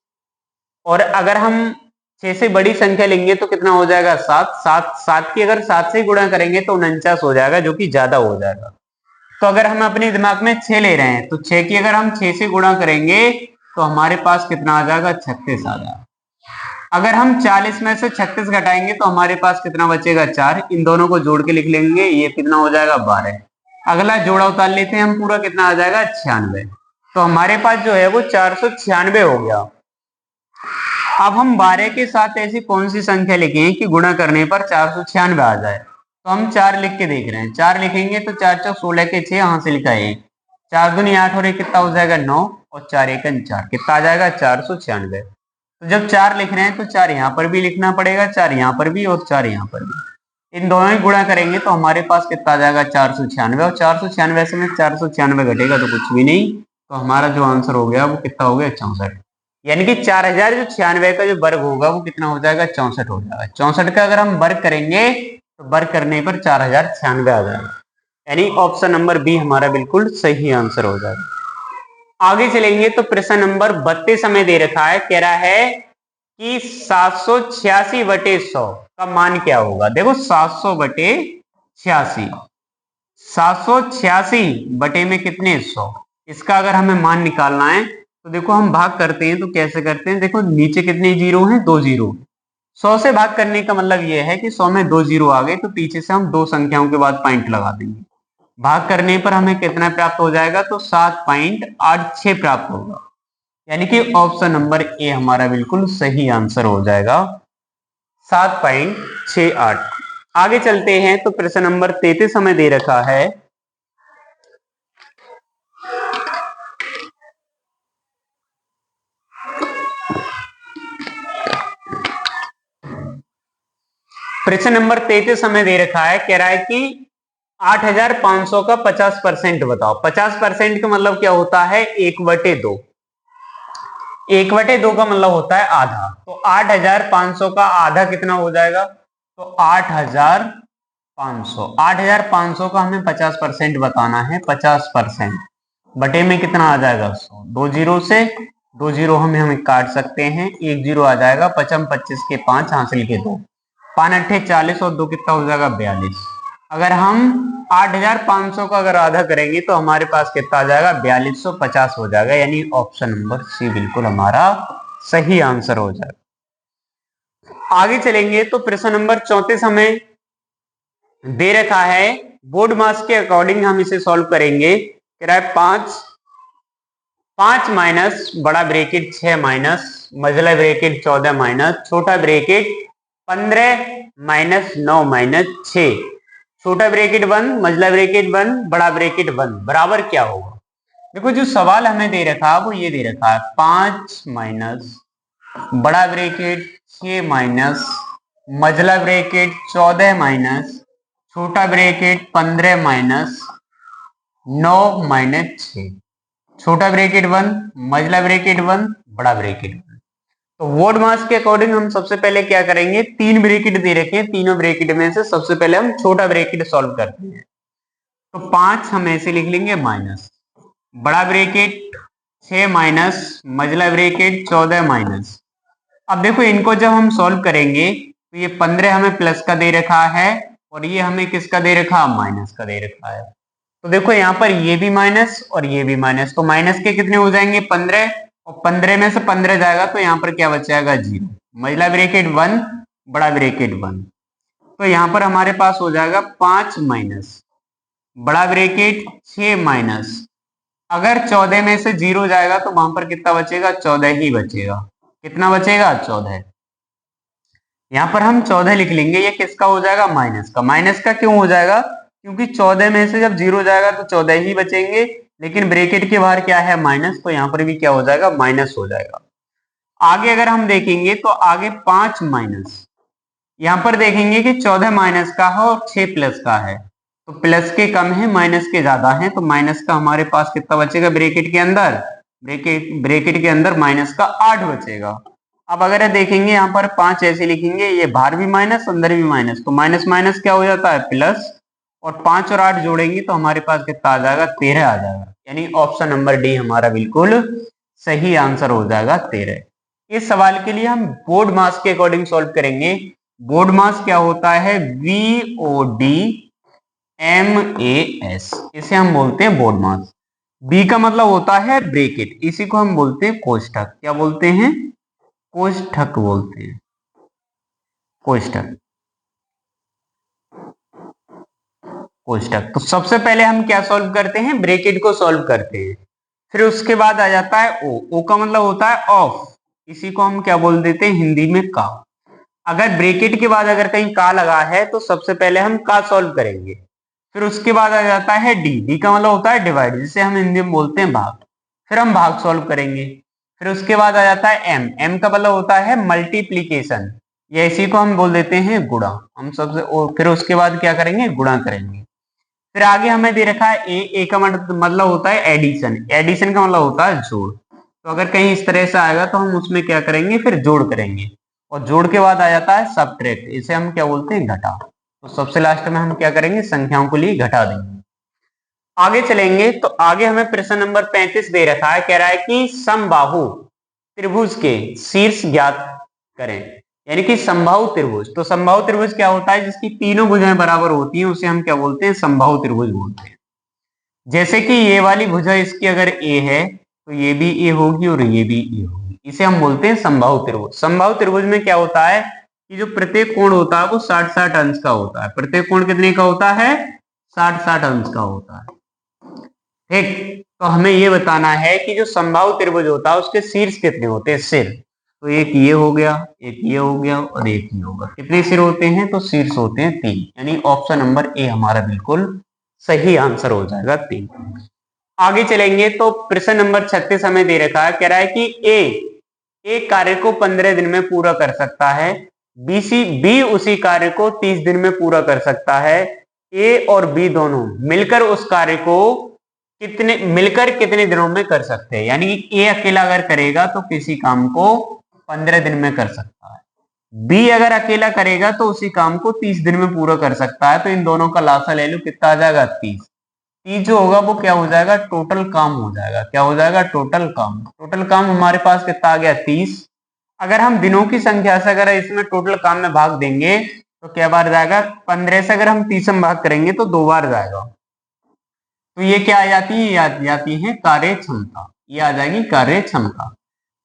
और अगर हम 6 से बड़ी संख्या लेंगे तो कितना हो जाएगा? 7। 7 की अगर 7 से गुणा करेंगे तो 49 हो जाएगा, जो कि ज्यादा हो जाएगा। तो अगर हम अपने दिमाग में 6 ले रहे हैं तो 6 की अगर हम 6 से गुणा करेंगे तो हमारे पास कितना आ जाएगा? 36 आ जाएगा। अगर हम 40 में से 36 घटाएंगे तो हमारे पास कितना बचेगा? 4। इन दोनों को जोड़ के लिख लेंगे, ये कितना हो जाएगा? 12। अगला जोड़ा उतार लेते हैं हम, पूरा कितना आ जाएगा? 96। तो हमारे पास जो है वो 496 हो गया। अब हम 12 के साथ ऐसी कौन सी संख्या लिखें कि गुणा करने पर 496 आ जाए। तो हम 4 लिख के देख रहे हैं। 4 लिखेंगे तो 4 चौक 16 के 6, यहां से लिखा है 4 दूनी 8 और 1 कितना हो जाएगा? 9 और 4 1 4, कितना आ जाएगा? 496। तो जब 4 लिख रहे हैं तो 4 यहाँ पर भी लिखना पड़ेगा, 4 यहाँ पर भी और 4 यहाँ पर भी। इन दोनों ही गुणा करेंगे तो हमारे पास कितना आ जाएगा? 496। और 496 से में 496 घटेगा तो कुछ भी नहीं। तो हमारा जो आंसर हो गया वो कितना हो गया? 64। यानी कि 4096 का जो वर्ग होगा वो कितना हो जाएगा? 64 हो जाएगा। 64 का अगर हम वर्ग करेंगे तो वर्ग करने पर 4096 आ जाएगा। यानी ऑप्शन नंबर बी हमारा बिल्कुल सही आंसर हो जाएगा। आगे चलेंगे तो प्रश्न नंबर 32 हमें दे रखा है, कह रहा है कि 786/100 का मान क्या होगा। देखो 700/86, 786 बटे में कितने? 100। इसका अगर हमें मान निकालना है तो देखो हम भाग करते हैं तो कैसे करते हैं। देखो नीचे कितने जीरो हैं? 2 जीरो। 100 से भाग करने का मतलब यह है कि 100 में 2 जीरो आ गए तो पीछे से हम 2 संख्याओं के बाद पॉइंट लगा देंगे। भाग करने पर हमें कितना प्राप्त हो जाएगा? तो 7.86 प्राप्त होगा। यानी कि ऑप्शन नंबर ए हमारा बिल्कुल सही आंसर हो जाएगा, 7.68। आगे चलते हैं तो प्रश्न नंबर 33 हमें दे रखा है, प्रश्न नंबर 33 हमें दे रखा है, कह रहा है कि 8500 का 50% बताओ। 50% का मतलब क्या होता है? 1/2। 1/2 का मतलब होता है आधा। तो 8500 का आधा कितना हो जाएगा? तो 8500। 8500 का हमें 50% बताना है। 50% बटे में कितना आ जाएगा? 100। 2 जीरो से 2 जीरो हमें काट सकते हैं, 1 जीरो आ जाएगा। 55 25 के 5 हासिल के 2, 5 8 40 और 2 कितना हो जाएगा? 42। अगर हम 8,500 का अगर आधा करेंगे तो हमारे पास कितना आ जाएगा, 4250 हो जाएगा। यानी ऑप्शन नंबर सी बिल्कुल हमारा सही आंसर हो जाएगा। आगे चलेंगे तो प्रश्न नंबर 34 हमें दे रखा है, बोर्ड मास के अकॉर्डिंग हम इसे सॉल्व करेंगे। कह रहा है 5 माइनस बड़ा ब्रेकेट 6 माइनस मझला ब्रेकेट 14 माइनस छोटा ब्रेकेट 15 माइनस 9 माइनस 6, छोटा ब्रेकेट 1 मझला ब्रेकेट 1 बड़ा ब्रेकेट 1 बराबर क्या होगा। देखो जो सवाल हमें दे रखा है वो ये दे रखा है 5 माइनस बड़ा ब्रेकेट 6 माइनस मझला ब्रेकेट 14 माइनस छोटा ब्रेकेट 15 माइनस 9 माइनस 6, छोटा ब्रेकेट 1 मझला ब्रेकेट 1 बड़ा ब्रेकेट 1। तो बोर्ड मास के अकॉर्डिंग हम सबसे पहले क्या करेंगे, 3 ब्रेकेट दे रखे हैं, तीनों ब्रेकेट में से सबसे पहले हम छोटा ब्रेकेट सॉल्व करते हैं। तो 5 हम ऐसे लिख लेंगे माइनस बड़ा ब्रेकेट 6 माइनस मझला ब्रेकेट 14 माइनस। अब देखो इनको जब हम सॉल्व करेंगे तो ये 15 हमें प्लस का दे रखा है और ये हमें किसका दे रखा, माइनस का दे रखा है। तो देखो यहाँ पर ये भी माइनस और ये भी माइनस, तो माइनस के कितने हो जाएंगे 15 और 15 में से 15 जाएगा तो यहाँ पर क्या बचेगा 0, मझला ब्रेकेट 1 बड़ा ब्रेकेट 1। तो यहाँ पर हमारे पास हो जाएगा 5 माइनस बड़ा ब्रेकेट 6 माइनस, अगर 14 में से 0 जाएगा तो वहां पर कितना बचेगा, 14 ही बचेगा। कितना बचेगा 14। यहाँ पर हम 14 लिख लेंगे, ये किसका हो जाएगा, माइनस का। माइनस का क्यों हो जाएगा, क्योंकि 14 में से जब 0 जाएगा तो 14 ही बचेंगे, लेकिन ब्रेकेट के बाहर क्या है माइनस, तो यहाँ पर भी क्या हो जाएगा माइनस हो जाएगा। आगे अगर हम देखेंगे तो आगे 5 माइनस, यहाँ पर देखेंगे कि 14 माइनस का है और 6 प्लस का है, तो प्लस के कम है माइनस के ज्यादा है, तो माइनस का हमारे पास कितना बचेगा ब्रेकेट के अंदर, ब्रेकेट के अंदर माइनस का 8 बचेगा। अब अगर देखेंगे यहाँ पर 5 ऐसे लिखेंगे, ये बाहर भी माइनस अंदर भी माइनस, तो माइनस माइनस क्या हो जाता है प्लस, और 5 और 8 जोड़ेंगे तो हमारे पास कितना आ जाएगा 13 आ जाएगा। यानी ऑप्शन नंबर डी हमारा बिल्कुल सही आंसर हो जाएगा 13। इस सवाल के लिए हम बोर्ड मास के अकॉर्डिंग सॉल्व करेंगे। बोर्ड मास क्या होता है, VODMAS, इसे हम बोलते हैं बोर्ड मास। बी का मतलब होता है ब्रेकेट, इसी को हम बोलते हैं कोष्ठक। क्या बोलते हैं, कोष्ठक बोलते हैं, कोष्ठक, कोष्ठक। तो सबसे पहले हम क्या सॉल्व करते हैं, ब्रेकेट को सॉल्व करते हैं, फिर उसके बाद आ जाता है ओ का मतलब होता है ऑफ, इसी को हम क्या बोल देते हैं हिंदी में का। अगर ब्रेकेट के बाद अगर कहीं का लगा है तो सबसे पहले हम का सॉल्व करेंगे, फिर उसके बाद आ जाता है डी का मतलब होता है डिवाइड, जिसे हम हिंदी में बोलते हैं भाग, फिर हम भाग सॉल्व करेंगे। फिर उसके बाद आ जाता है एम का मतलब होता है मल्टीप्लीकेशन, या इसी को हम बोल देते हैं गुणा। हम सबसे फिर उसके बाद क्या करेंगे, गुणा करेंगे। फिर आगे हमें दे रखा है ए का मतलब होता है एडिशन, एडिशन का मतलब होता है जोड़। तो अगर कहीं इस तरह से आएगा तो हम उसमें क्या करेंगे, फिर जोड़ करेंगे, और जोड़ के बाद आ जाता है सबट्रैक्ट, इसे हम क्या बोलते हैं घटा। तो सबसे लास्ट में हम क्या करेंगे, संख्याओं को लिए घटा देंगे। आगे चलेंगे तो आगे हमें प्रश्न नंबर 35 दे रखा है, कह रहा है कि समबाहु त्रिभुज के शीर्ष ज्ञात करें, यानी कि समबाहु त्रिभुज। तो समबाहु त्रिभुज क्या होता है, जिसकी तीनों भुजाएं बराबर होती हैं उसे हम क्या बोलते हैं, समबाहु त्रिभुज बोलते हैं। जैसे कि ये वाली भुजा इसकी अगर ए है तो ये भी ए होगी और ये भी ए होगी, इसे हम बोलते हैं समबाहु त्रिभुज। समबाहु त्रिभुज में क्या होता है कि जो प्रत्येक कोण होता है वो 60-60 अंश का होता है। प्रत्येक कोण कितने का होता है, 60-60 अंश का होता है। ठीक, तो हमें ये बताना है कि जो समबाहु त्रिभुज होता है उसके शीर्ष कितने होते हैं, सिर। तो एक ये हो गया, एक ये हो गया और एक ये होगा। कितने सिर होते हैं, तो शीर्ष होते हैं 3, यानी ऑप्शन नंबर ए हमारा बिल्कुल सही आंसर हो जाएगा 3। आगे चलेंगे तो प्रश्न नंबर 36 हमें दे रखा है, कह रहा है कि एक कार्य को 15 दिन में पूरा कर सकता है, बी उसी कार्य को 30 दिन में पूरा कर सकता है। ए और बी दोनों मिलकर उस कार्य को कितने दिनों में कर सकते हैं। यानी कि ए अकेला अगर करेगा तो किसी काम को 15 दिन में कर सकता है, बी अगर अकेला करेगा तो उसी काम को 30 दिन में पूरा कर सकता है। तो इन दोनों का लासा ले लो, कितना आ जाएगा 30। 30 जो होगा वो क्या हो जाएगा, टोटल काम हो जाएगा। क्या हो जाएगा, टोटल काम। टोटल काम हमारे पास कितना आ गया 30। अगर हम दिनों की संख्या से अगर इसमें टोटल काम में भाग देंगे तो क्या बार जाएगा, 15 से अगर हम 30 में भाग करेंगे तो 2 बार जाएगा। तो ये क्या आ जाती है, आ जाती है कार्य क्षमता, ये आ जाएगी कार्य क्षमता।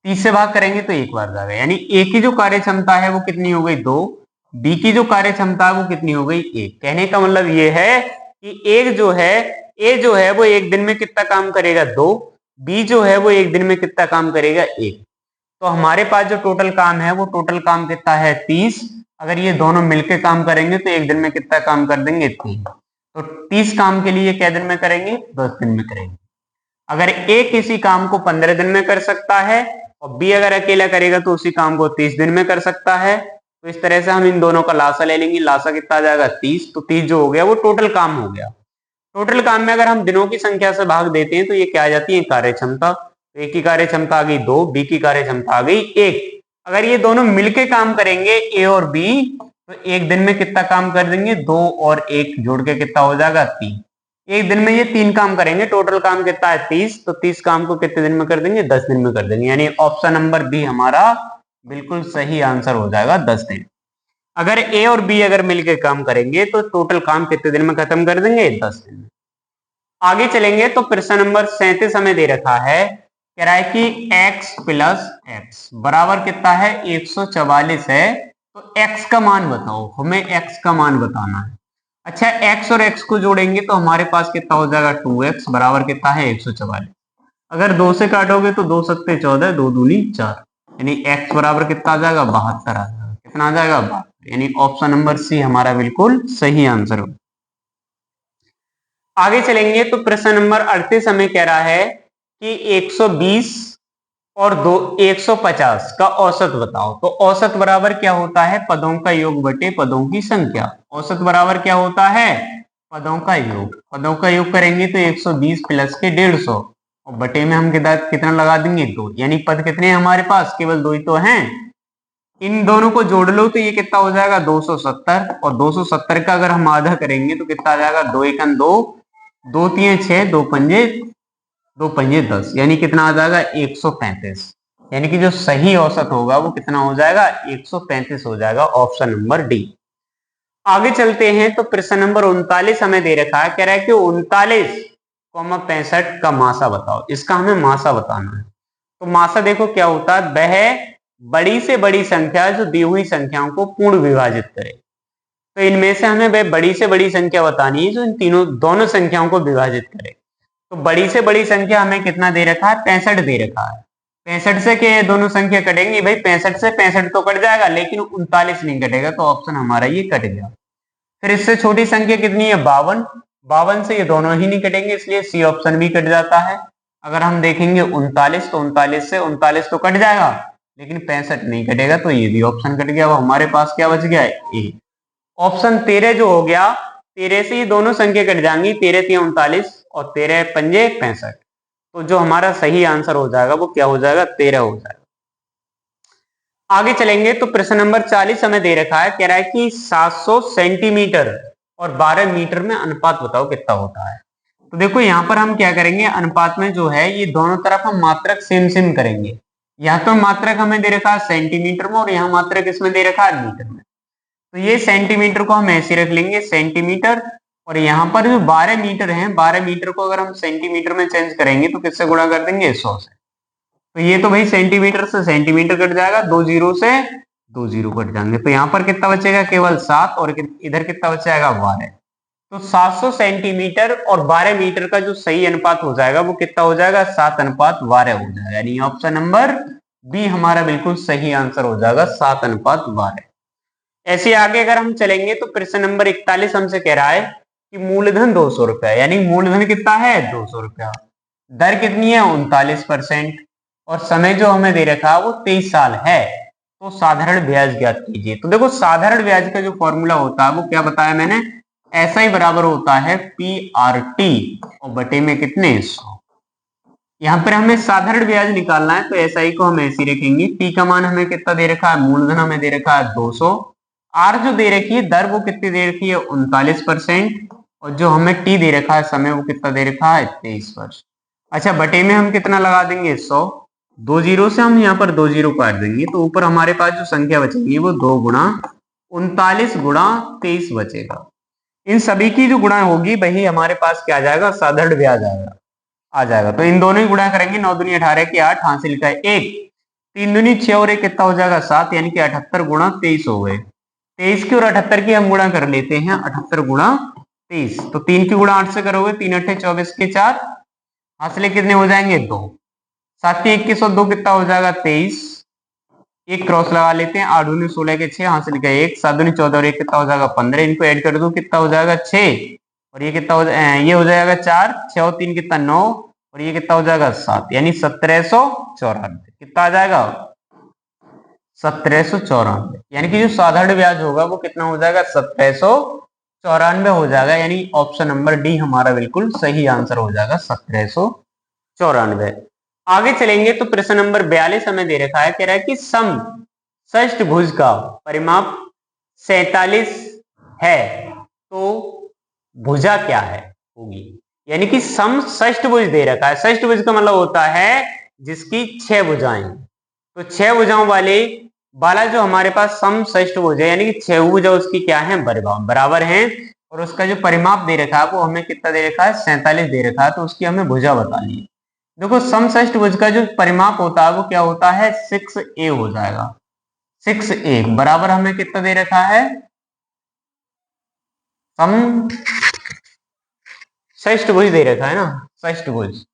30 से भाग करेंगे तो 1 बार जाएगा, यानी ए की जो कार्य क्षमता है वो कितनी हो गई 2, बी की जो कार्य क्षमता है वो कितनी हो गई 1। कहने का मतलब ये है कि एक जो है ए जो है वो एक दिन में कितना काम करेगा 2, बी जो है वो एक दिन में कितना काम करेगा 1। तो हमारे पास जो टोटल काम है वो टोटल काम कितना है 30। अगर ये दोनों मिलकर काम करेंगे तो एक दिन में कितना काम कर देंगे 3। तो 30 काम के लिए क्या दिन में करेंगे, 10 दिन में करेंगे। अगर ए किसी काम को 15 दिन में कर सकता है और बी अगर अकेला करेगा तो उसी काम को 30 दिन में कर सकता है। तो इस तरह से हम इन दोनों का लासा ले लेंगे, लासा कितना आ जाएगा 30। तो 30 जो हो गया वो टोटल काम हो गया। टोटल काम में अगर हम दिनों की संख्या से भाग देते हैं तो ये क्या आ जाती है कार्य क्षमता। तो ए की कार्य क्षमता आ गई 2, बी की कार्य क्षमता आ गई 1। अगर ये दोनों मिलके काम करेंगे ए और बी तो एक दिन में कितना काम कर देंगे, 2 और 1 जोड़ के कितना हो जाएगा 3। एक दिन में ये 3 काम करेंगे, टोटल काम कितना है 30। तो 30 काम को कितने दिन में कर देंगे, 10 दिन में कर देंगे। यानी ऑप्शन नंबर बी हमारा बिल्कुल सही आंसर हो जाएगा 10 दिन। अगर ए और बी अगर मिलकर काम करेंगे तो टोटल काम कितने दिन में खत्म कर देंगे, 10 दिन में। आगे चलेंगे तो प्रश्न नंबर 37 हमें दे रखा है, कह रहा है कि x प्लस एक्स बराबर कितना है 144 है। तो x का मान बताओ, हमें x का मान बताना है। अच्छा, x और x को जोड़ेंगे तो हमारे पास कितना हो जाएगा 2x बराबर कितना है 144। अगर 2 से काटोगे तो 2 सत्ते 14, 2 दूनी 4, यानी x बराबर कितना आ जाएगा 72 आ जाएगा। कितना आ जाएगा 72, यानी ऑप्शन नंबर सी हमारा बिल्कुल सही आंसर हो। आगे चलेंगे तो प्रश्न नंबर 38 हमें कह रहा है कि 120 और 150 का औसत बताओ। तो औसत बराबर क्या होता है, पदों का योग बटे पदों की संख्या। औसत बराबर क्या होता है, पदों का योग। पदों का योग करेंगे तो 120 प्लस के 150 और बटे में हम कितना लगा देंगे 2, यानी पद कितने हैं हमारे पास, केवल 2 ही तो हैं। इन दोनों को जोड़ लो तो ये कितना हो जाएगा 270, और 270 का अगर हम आधा करेंगे तो कितना आ जाएगा 2 एकम 2, 2 तीन 6, 2 पंजे 10, यानी कितना आ जाएगा 135। यानी कि जो सही औसत होगा वो कितना हो जाएगा 135 हो जाएगा, ऑप्शन नंबर डी। आगे चलते हैं तो प्रश्न नंबर 39 हमें दे रखा है, कह रहा है कि 39,65 का मासा बताओ। इसका हमें मासा बताना है। तो मासा देखो क्या होता है, वह बड़ी से बड़ी संख्या जो दी हुई संख्याओं को पूर्ण विभाजित करे। तो इनमें से हमें वह बड़ी से बड़ी संख्या बतानी है जो इन दोनों संख्याओं को विभाजित करे। तो बड़ी से बड़ी संख्या हमें कितना दे रखा है 65 दे रखा है। 65 से के दोनों संख्या कटेंगी, भाई 65 से 65 तो कट जाएगा लेकिन 39 नहीं कटेगा, तो ऑप्शन हमारा ये कट गया। फिर इससे छोटी संख्या कितनी है 52, 52 से ये दोनों ही नहीं कटेंगे, इसलिए सी ऑप्शन भी कट जाता है। अगर हम देखेंगे 39 तो 39 से 39 तो कट जाएगा लेकिन 65 नहीं कटेगा, तो ये भी ऑप्शन कट गया। वो हमारे पास क्या बच गया ए। ऑप्शन 13 जो हो गया, 13 से ये दोनों संख्या कट जाएंगी, 13 3 39 और 13 पंजे 65। तो जो हमारा सही आंसर हो जाएगा वो क्या हो जाएगा 13 हो जाएगा। आगे चलेंगे तो प्रश्न नंबर 40 हमें दे रखा है, कह रहा है कि 700 सेंटीमीटर और 12 मीटर में अनुपात बताओ कितना होता है। तो देखो यहाँ पर हम क्या करेंगे, अनुपात में जो है ये दोनों तरफ हम मात्रक सेम सेम करेंगे। यहाँ तो मात्रक हमें दे रखा है सेंटीमीटर में और यहाँ मात्रक इसमें दे रखा है मीटर में। तो ये सेंटीमीटर को हम ऐसे रख लेंगे सेंटीमीटर, और यहाँ पर जो 12 मीटर है, 12 मीटर को अगर हम सेंटीमीटर में चेंज करेंगे तो किससे गुणा कर देंगे 100 से। तो ये तो भाई सेंटीमीटर से सेंटीमीटर कट जाएगा, 2 जीरो से 2 जीरो कट जाएंगे, तो यहाँ पर कितना बचेगा केवल 7 और इधर कितना बच जाएगा 12। तो 700 सेंटीमीटर और 12 मीटर का जो सही अनुपात हो जाएगा वो कितना हो जाएगा 7:12 हो जाएगा, यानी ऑप्शन नंबर बी हमारा बिल्कुल सही आंसर हो जाएगा 7:12। ऐसे आगे अगर हम चलेंगे तो प्रश्न नंबर 41 हमसे कह रहा है कि मूलधन 200 रुपया, यानी मूलधन कितना है 200 रुपया, दर कितनी है 39% और समय जो हमें दे रखा है वो 23 साल है। तो साधारण ब्याज ज्ञात कीजिए। तो देखो साधारण ब्याज का जो फॉर्मूला होता है वो क्या बताया मैंने, ऐसा ही बराबर होता है PRT और बटे में कितने 100। यहाँ पर हमें साधारण ब्याज निकालना है तो SI को हम ऐसे रखेंगे। P का मान हमें कितना दे रखा है, मूलधन हमें दे रखा है 200, R जो दे रखी है दर वो कितनी दे रखी है 39%, और जो हमें T दे रखा है समय वो कितना दे रखा है 23 वर्ष। अच्छा, बटे में हम कितना लगा देंगे 100, 2 जीरो से हम यहाँ पर 2 जीरो काट देंगे तो ऊपर हमारे पास जो संख्या बचेगी वो 2 गुणा 39 गुणा 23 बचेगा। इन सभी की जो गुणा होगी वही हमारे पास क्या आ जाएगा, साधारण ब्याज आ जाएगा। तो इन दोनों ही गुणा करेंगे, 9 दूनी 18 की 8, हाथ से लिखा है 1, 3 दूनी 6 और 1 कितना हो जाएगा 7, यानी कि 78 गुणा 23 हो गए। 23 की और 78 की हम गुणा कर लेते हैं, 78 गुणा 23, तो 3 की गुणा 8 से करोगे, 3 अट्ठे 24 के 4, हासिले कितने हो जाएंगे 2, 7 की 21 और 2 कितना हो जाएगा 23, एक क्रॉस लगा लेते हैं, 8 दूनी 16 के 6, हासिल का 1, 7 दूनी 14 और 1 कितना हो जाएगा 15, इनको ऐड कर दो कितना हो जाएगा 6, और ये कितना ये हो जाएगा 4, 6 और 3 कितना 9, और ये कितना हो जाएगा 7, यानी 1794, कितना आ जाएगा 1794, यानी कि जो साधारण ब्याज होगा वो कितना हो जाएगा 1794 हो जाएगा, यानी ऑप्शन नंबर डी हमारा बिल्कुल सही आंसर हो जाएगा 1794। आगे चलेंगे तो प्रश्न नंबर 42 हमें दे रखा है, कह रहा है कि समषष्ठभुज का परिमाप 47 है तो भुजा क्या है होगी, यानी कि समषष्ठभुज दे रखा है। षष्ठभुज का मतलब होता है जिसकी 6 भुजाएं, तो 6 भुजाओं वाला जो हमारे पास समषष्ठभुज है, यानी कि 6 भुजा उसकी क्या है बराबर है, और उसका जो परिमाप दे रखा है वो हमें कितना दे रखा है 47 दे रखा है, तो उसकी हमें भुजा बतानी है। देखो समषष्ठभुज का जो परिमाप होता है वो क्या होता है 6a हो जाएगा, 6a बराबर हमें कितना दे रखा है समषष्ठभुज दे रखा है ना, षष्ठभुज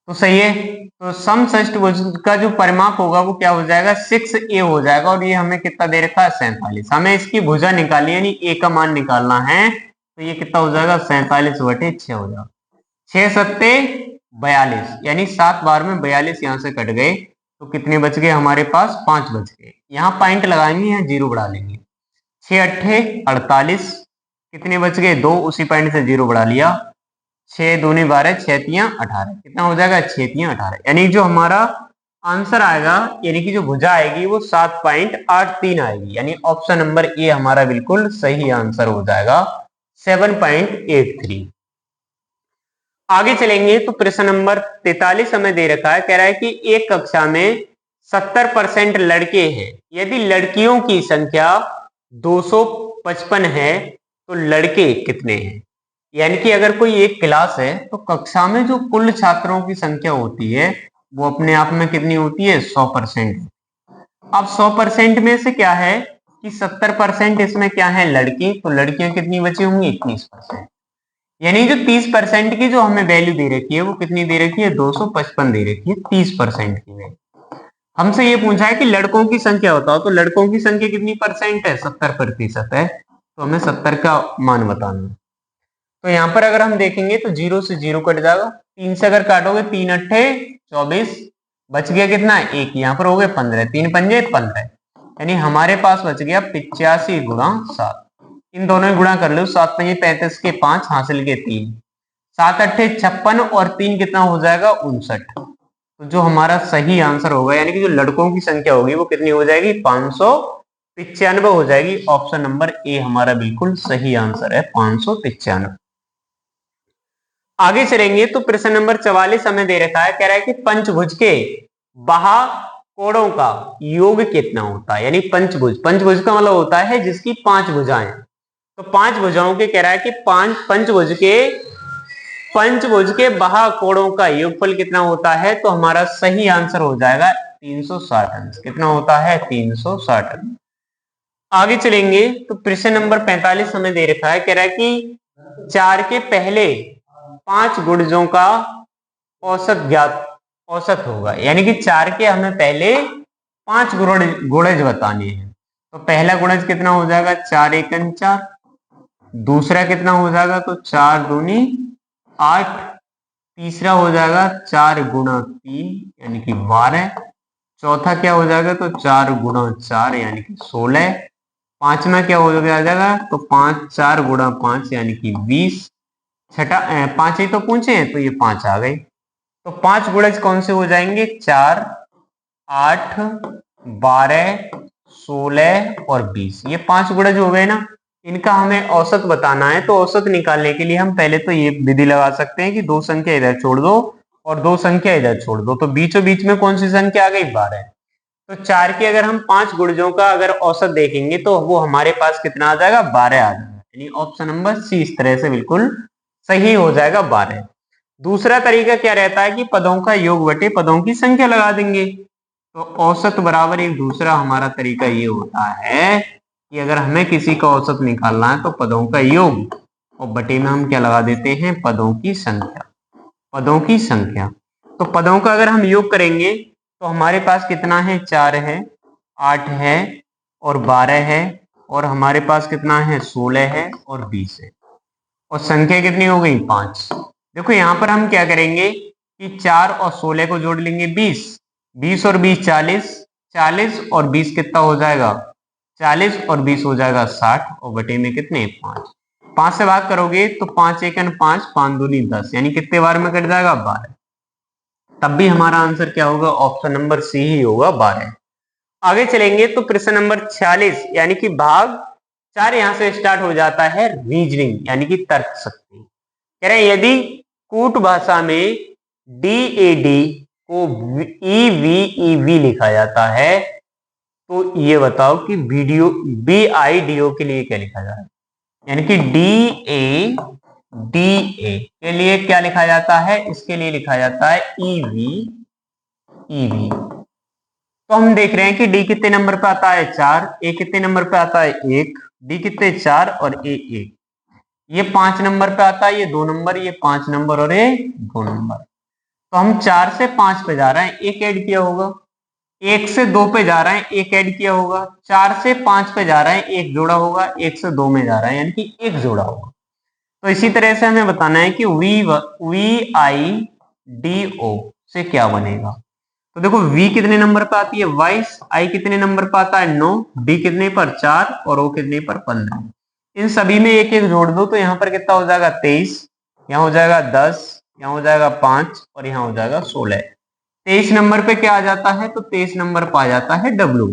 तो सही है। तो समषष्ठभुज का जो परिमाप होगा वो क्या हो जाएगा 6a हो जाएगा, और ये हमें कितना दे रखा है 47, हमें इसकी भुजा निकालनी है, यानी a का मान निकालना है, तो ये कितना हो जाएगा 47/6 हो जाएगा, 6 सत्ते 42, यानी 7 बार में 42 यहां से कट गए, तो कितने बच गए हमारे पास 5 बच गए, यहाँ पॉइंट लगाएंगे, यहाँ 0 बढ़ा लेंगे, 6 अट्ठे 48, कितने बच गए 2, उसी पॉइंट से 0 बढ़ा लिया, 6 दूनी 12, 6 तियां 18, कितना हो जाएगा 6 तियां 18, यानी जो हमारा आंसर आएगा, यानी कि जो भुजा आएगी वो 7.83 आएगी, यानी ऑप्शन नंबर ए हमारा बिल्कुल सही आंसर हो जाएगा 7.83। आगे चलेंगे तो प्रश्न नंबर 43 हमें दे रखा है, कह रहा है कि एक कक्षा में 70% लड़के हैं, यदि लड़कियों की संख्या 255 है तो लड़के कितने हैं, यानी कि अगर कोई एक क्लास है तो कक्षा में जो कुल छात्रों की संख्या होती है वो अपने आप में कितनी होती है 100%। अब 100% में से क्या है कि 70% इसमें क्या है लड़की, तो लड़कियां कितनी बची होंगी 30%, यानी जो 30% की जो हमें वैल्यू दे रखी है वो कितनी दे रखी है 255 दे रखी है 30% की वैल्यू। हमसे ये पूछा है कि लड़कों की संख्या बताओ, तो लड़कों की संख्या कितनी परसेंट है 70% है, तो हमें 70 का मान बताना। तो यहाँ पर अगर हम देखेंगे तो 0 से 0 कट जाएगा, 3 से अगर काटोगे 3 अट्ठे 24, बच गया कितना 1, यहाँ पर हो गए 15, 3 पंजे 15, यानी हमारे पास बच गया 85 गुणा 7, इन दोनों ही गुणा कर लो, 7 पंजे 35 के 5, हासिल के 3, 7 अट्ठे 56 और 3 कितना हो जाएगा 59, तो जो हमारा सही आंसर होगा, यानी कि जो लड़कों की संख्या होगी वो कितनी हो जाएगी 595 हो जाएगी, ऑप्शन नंबर ए हमारा बिल्कुल सही आंसर है 595। आगे चलेंगे तो प्रश्न नंबर 44 हमें दे रखा है, कह रहा है कि पंचभुज के बाहा कोणों का योग कितना होता है, यानी पंचभुज का मतलब होता है जिसकी 5 भुजाएं, तो 5 भुजाओं के कह रहा है कि पंचभुज के बाहा कोणों का योगफल कितना होता है, तो हमारा सही आंसर हो जाएगा 360 अंश, कितना होता है 360 अंश। आगे चलेंगे तो प्रश्न नंबर 45 हमें दे रखा है, कह रहा है कि 4 के पहले 5 गुणजों का औसत होगा, यानी कि 4 के हमें पहले 5 गुणज बताने हैं, तो पहला गुणज कितना हो जाएगा 4 एकन 4, दूसरा कितना हो जाएगा तो 4 दूनी 8, तीसरा हो जाएगा 4 गुणा 3 यानी कि 12, चौथा क्या हो जाएगा तो 4 गुणा 4 यानी कि 16, पांचवा क्या हो जाएगा तो 5 4 गुणा 5 यानी कि 20, छठा 5 ही तो पूछे हैं तो ये 5 आ गए, तो 5 गुणज कौन से हो जाएंगे 4 8 12 16 और 20, ये 5 गुणज हो गए ना, इनका हमें औसत बताना है, तो औसत निकालने के लिए हम पहले तो ये विधि लगा सकते हैं कि 2 संख्या इधर छोड़ दो और 2 संख्या इधर छोड़ दो, तो बीचों बीच में कौन सी संख्या आ गई 12, तो 4 के अगर हम 5 गुणजों का अगर औसत देखेंगे तो वो हमारे पास कितना आ जाएगा, 12 आ जाएगा। यानी ऑप्शन नंबर सी इस तरह से बिल्कुल सही हो जाएगा, 12। दूसरा तरीका क्या रहता है कि पदों का योग बटे पदों की संख्या लगा देंगे। तो औसत बराबर एक दूसरा हमारा तरीका ये होता है कि अगर हमें किसी का औसत निकालना है तो पदों का योग और बटे में हम क्या लगा देते हैं, पदों की संख्या। पदों की संख्या, तो पदों का अगर हम योग करेंगे तो हमारे पास कितना है, 4 है, 8 है और 12 है, और हमारे पास कितना है, 16 है और 20 है, और संख्या कितनी हो गई, 5। देखो यहां पर हम क्या करेंगे कि 4 और 16 को जोड़ लेंगे, 20, 20 और 20 40, 40 और 20 कितना हो जाएगा, 40 और 20 हो जाएगा 60, और बटे में कितने, 5। 5 से भाग करोगे तो 5 एकन 5, 5 दूनी 10, यानी कितने बार में कट जाएगा, 12। तब भी हमारा आंसर क्या होगा, ऑप्शन नंबर सी ही होगा, 12। आगे चलेंगे तो प्रश्न नंबर 46, यानी कि भाग 4 यहां से स्टार्ट हो जाता है रीजनिंग यानी कि तर्क शक्ति। कह रहे हैं यदि कूट भाषा में DAD को EVEV लिखा जाता है तो ये बताओ कि वीडियो BIDO के लिए क्या लिखा जाता है, यानी कि DADA के लिए क्या लिखा जाता है, इसके लिए लिखा जाता है EVEV। तो हम देख रहे हैं कि डी कितने नंबर पे आता है, 4, ए कितने नंबर पे आता है, 1, डी कितने 4 और ए 1, ये 5 नंबर पे आता है, ये 2 नंबर, ये 5 नंबर और ये 2 नंबर। तो हम 4 से 5 पे जा रहे हैं, एक ऐड किया होगा, 1 से 2 पे जा रहे हैं, एक ऐड किया होगा, 4 से 5 पे जा रहे हैं, एक जोड़ा होगा, 1 से 2 में जा रहा है यानी कि एक जोड़ा होगा। तो इसी तरह से हमें बताना है कि VIDO से क्या बनेगा। तो देखो V कितने नंबर पे आती है, 22, I कितने नंबर पे आता है, 9, D कितने पर 4 और O कितने पर 15। इन सभी में एक एक जोड़ दो तो यहाँ पर कितना हो जाएगा, 23, यहाँ हो जाएगा 10, यहाँ हो जाएगा 5 और यहाँ हो जाएगा 16। 23 नंबर पे क्या आ जाता है, तो 23 नंबर पे आ जाता है W।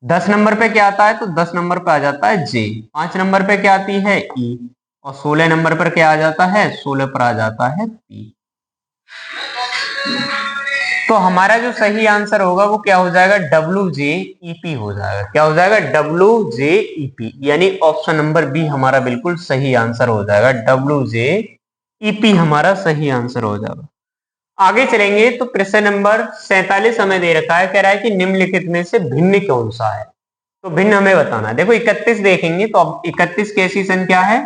10 नंबर पे क्या आता है, तो 10 नंबर पे आ जाता है J। 5 नंबर पे क्या आती है, E। और 16 नंबर पर क्या आ जाता है, 16 पर आ जाता है P। तो हमारा जो सही आंसर होगा वो क्या हो जाएगा, WJEP हो जाएगा। क्या हो जाएगा, WJEP, यानी ऑप्शन नंबर बी हमारा बिल्कुल सही आंसर हो जाएगा। WJEP हमारा सही आंसर हो जाएगा। आगे चलेंगे तो प्रश्न नंबर 47 हमें दे रखा है, कह रहा है कि निम्नलिखित में से भिन्न कौन सा है। तो भिन्न हमें बताना है। देखो 31 देखेंगे तो अब 31 कैसी संख्या है,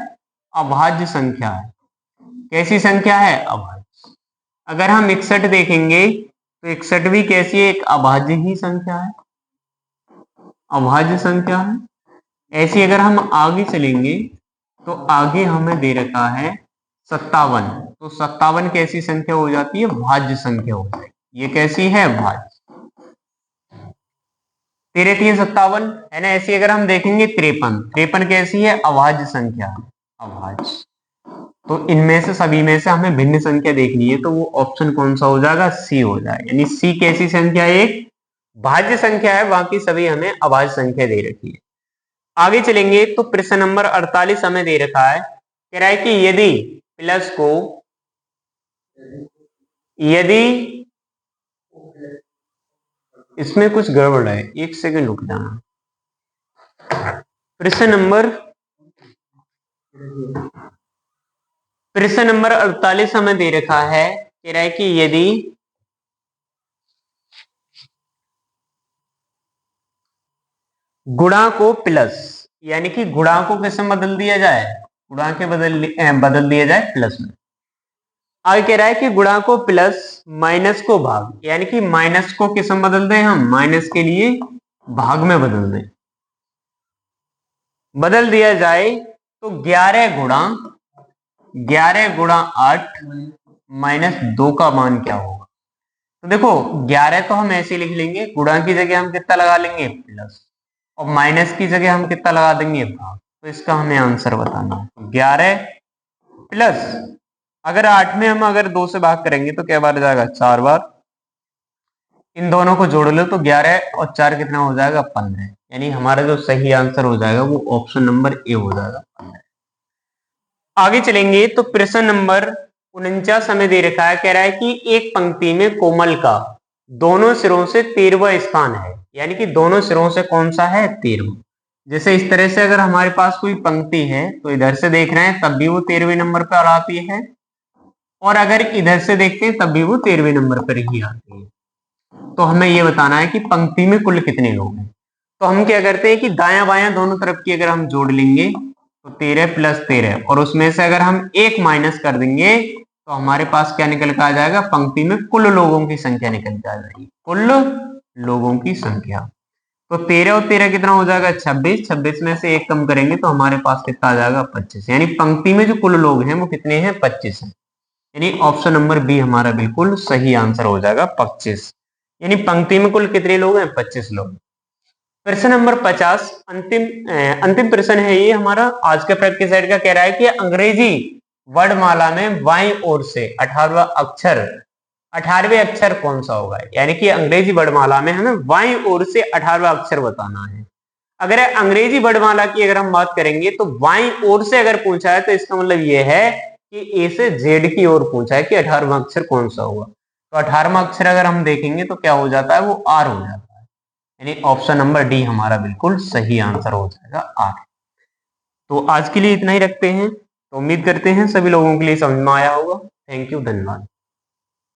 अभाज्य संख्या है। कैसी संख्या है, अभाज्य। अगर हम 61 देखेंगे तो 61 भी कैसी है, एक अभाज्य ही संख्या है, अभाज्य संख्या है। ऐसी अगर हम आगे चलेंगे तो आगे हमें दे रखा है 57, तो 57 कैसी संख्या हो जाती है, भाज्य संख्या हो जाती है। ये कैसी है, भाज्य। 13 3 57 है ना। ऐसी अगर हम देखेंगे 53, 53 कैसी है, अभाज्य संख्या है, अभाज्य। तो इनमें से सभी में से हमें भिन्न संख्या देखनी है तो वो ऑप्शन कौन सा हो जाएगा, सी हो जाएगा। यानी सी कैसी संख्या है, एक भाज्य संख्या है, बाकी सभी हमें अभाज्य संख्या दे रखी है। आगे चलेंगे तो प्रश्न नंबर 48 हमें दे रखा है, कह रहा है कि यदि प्लस को, यदि इसमें कुछ गड़बड़ है, एक सेकंड रुक जाना। प्रश्न नंबर 48 हमें दे रखा है, कह रहा है कि यदि गुणा को प्लस, यानी कि गुणा को कैसे बदल दिया जाए, गुणा के बदल दिया जाए प्लस में। आगे कह रहा है कि गुणा को प्लस, माइनस को भाग, यानी कि माइनस को किस में बदल दें, हम माइनस के लिए भाग में बदल दें। बदल दिया जाए तो 11 गुणा 8 माइनस 2 का मान क्या होगा। तो देखो 11 तो हम ऐसे लिख लेंगे, गुणा की जगह हम कितना लगा लेंगे, प्लस, और माइनस की जगह हम कितना लगा देंगे, भाग। तो इसका हमें आंसर बताना है। 11 प्लस, अगर 8 में हम अगर 2 से भाग करेंगे तो क्या बार जाएगा, 4 बार। इन दोनों को जोड़ लो तो 11 और 4 कितना हो जाएगा, 15। यानी हमारा जो सही आंसर हो जाएगा वो ऑप्शन नंबर ए हो जाएगा, 15। आगे चलेंगे तो प्रश्न नंबर 49 हमें दे रखा है, कह रहा है कि एक पंक्ति में कोमल का दोनों सिरों से 13वां स्थान है, यानी कि दोनों सिरों से कौन सा है, 13वां। जैसे इस तरह से अगर हमारे पास कोई पंक्ति है तो इधर से देख रहे हैं तब भी वो 13वें नंबर पर आती है, और अगर इधर से देखते हैं तब भी वो 13वें नंबर पर ही आती है। तो हमें ये बताना है कि पंक्ति में कुल कितने लोग हैं। तो हम क्या करते हैं कि दायां बायां दोनों तरफ की अगर हम जोड़ लेंगे तो 13 + 13, और उसमें से अगर हम 1 माइनस कर देंगे तो हमारे पास क्या निकल के आ जाएगा, पंक्ति में कुल लोगों की संख्या निकल के आ जाएगी, कुल लोगों की संख्या। तो 13 और 13 कितना हो जाएगा, 26। 26 में से 1 कम करेंगे तो हमारे पास कितना आ जाएगा, 25। यानी पंक्ति में जो कुल लोग हैं वो कितने हैं, 25 हैं। यानी ऑप्शन नंबर बी हमारा बिल्कुल सही आंसर हो जाएगा, 25। यानी पंक्ति में कुल कितने लोग हैं, 25 लोग। प्रश्न नंबर 50 अंतिम प्रश्न है ये हमारा आज के प्रैक्टिस सेट का। कह रहा है कि अंग्रेजी वर्णमाला में बाईं ओर से 18वें अक्षर कौन सा होगा। यानी कि अंग्रेजी वर्णमाला में हमें बाईं ओर से 18वां अक्षर बताना है। अगर अंग्रेजी वर्णमाला की अगर हम बात करेंगे तो बाईं ओर से अगर पूछा है तो इसका मतलब ये है कि ए से जेड की ओर पूछा है कि 18वां अक्षर कौन सा होगा। तो 18वां अक्षर अगर हम देखेंगे तो क्या हो जाता है, वो आर हो जाता है। यानी ऑप्शन नंबर डी हमारा बिल्कुल सही आंसर हो जाएगा, आर। तो आज के लिए इतना ही रखते हैं। तो उम्मीद करते हैं सभी लोगों के लिए समझ में आया होगा। थैंक यू, धन्यवाद।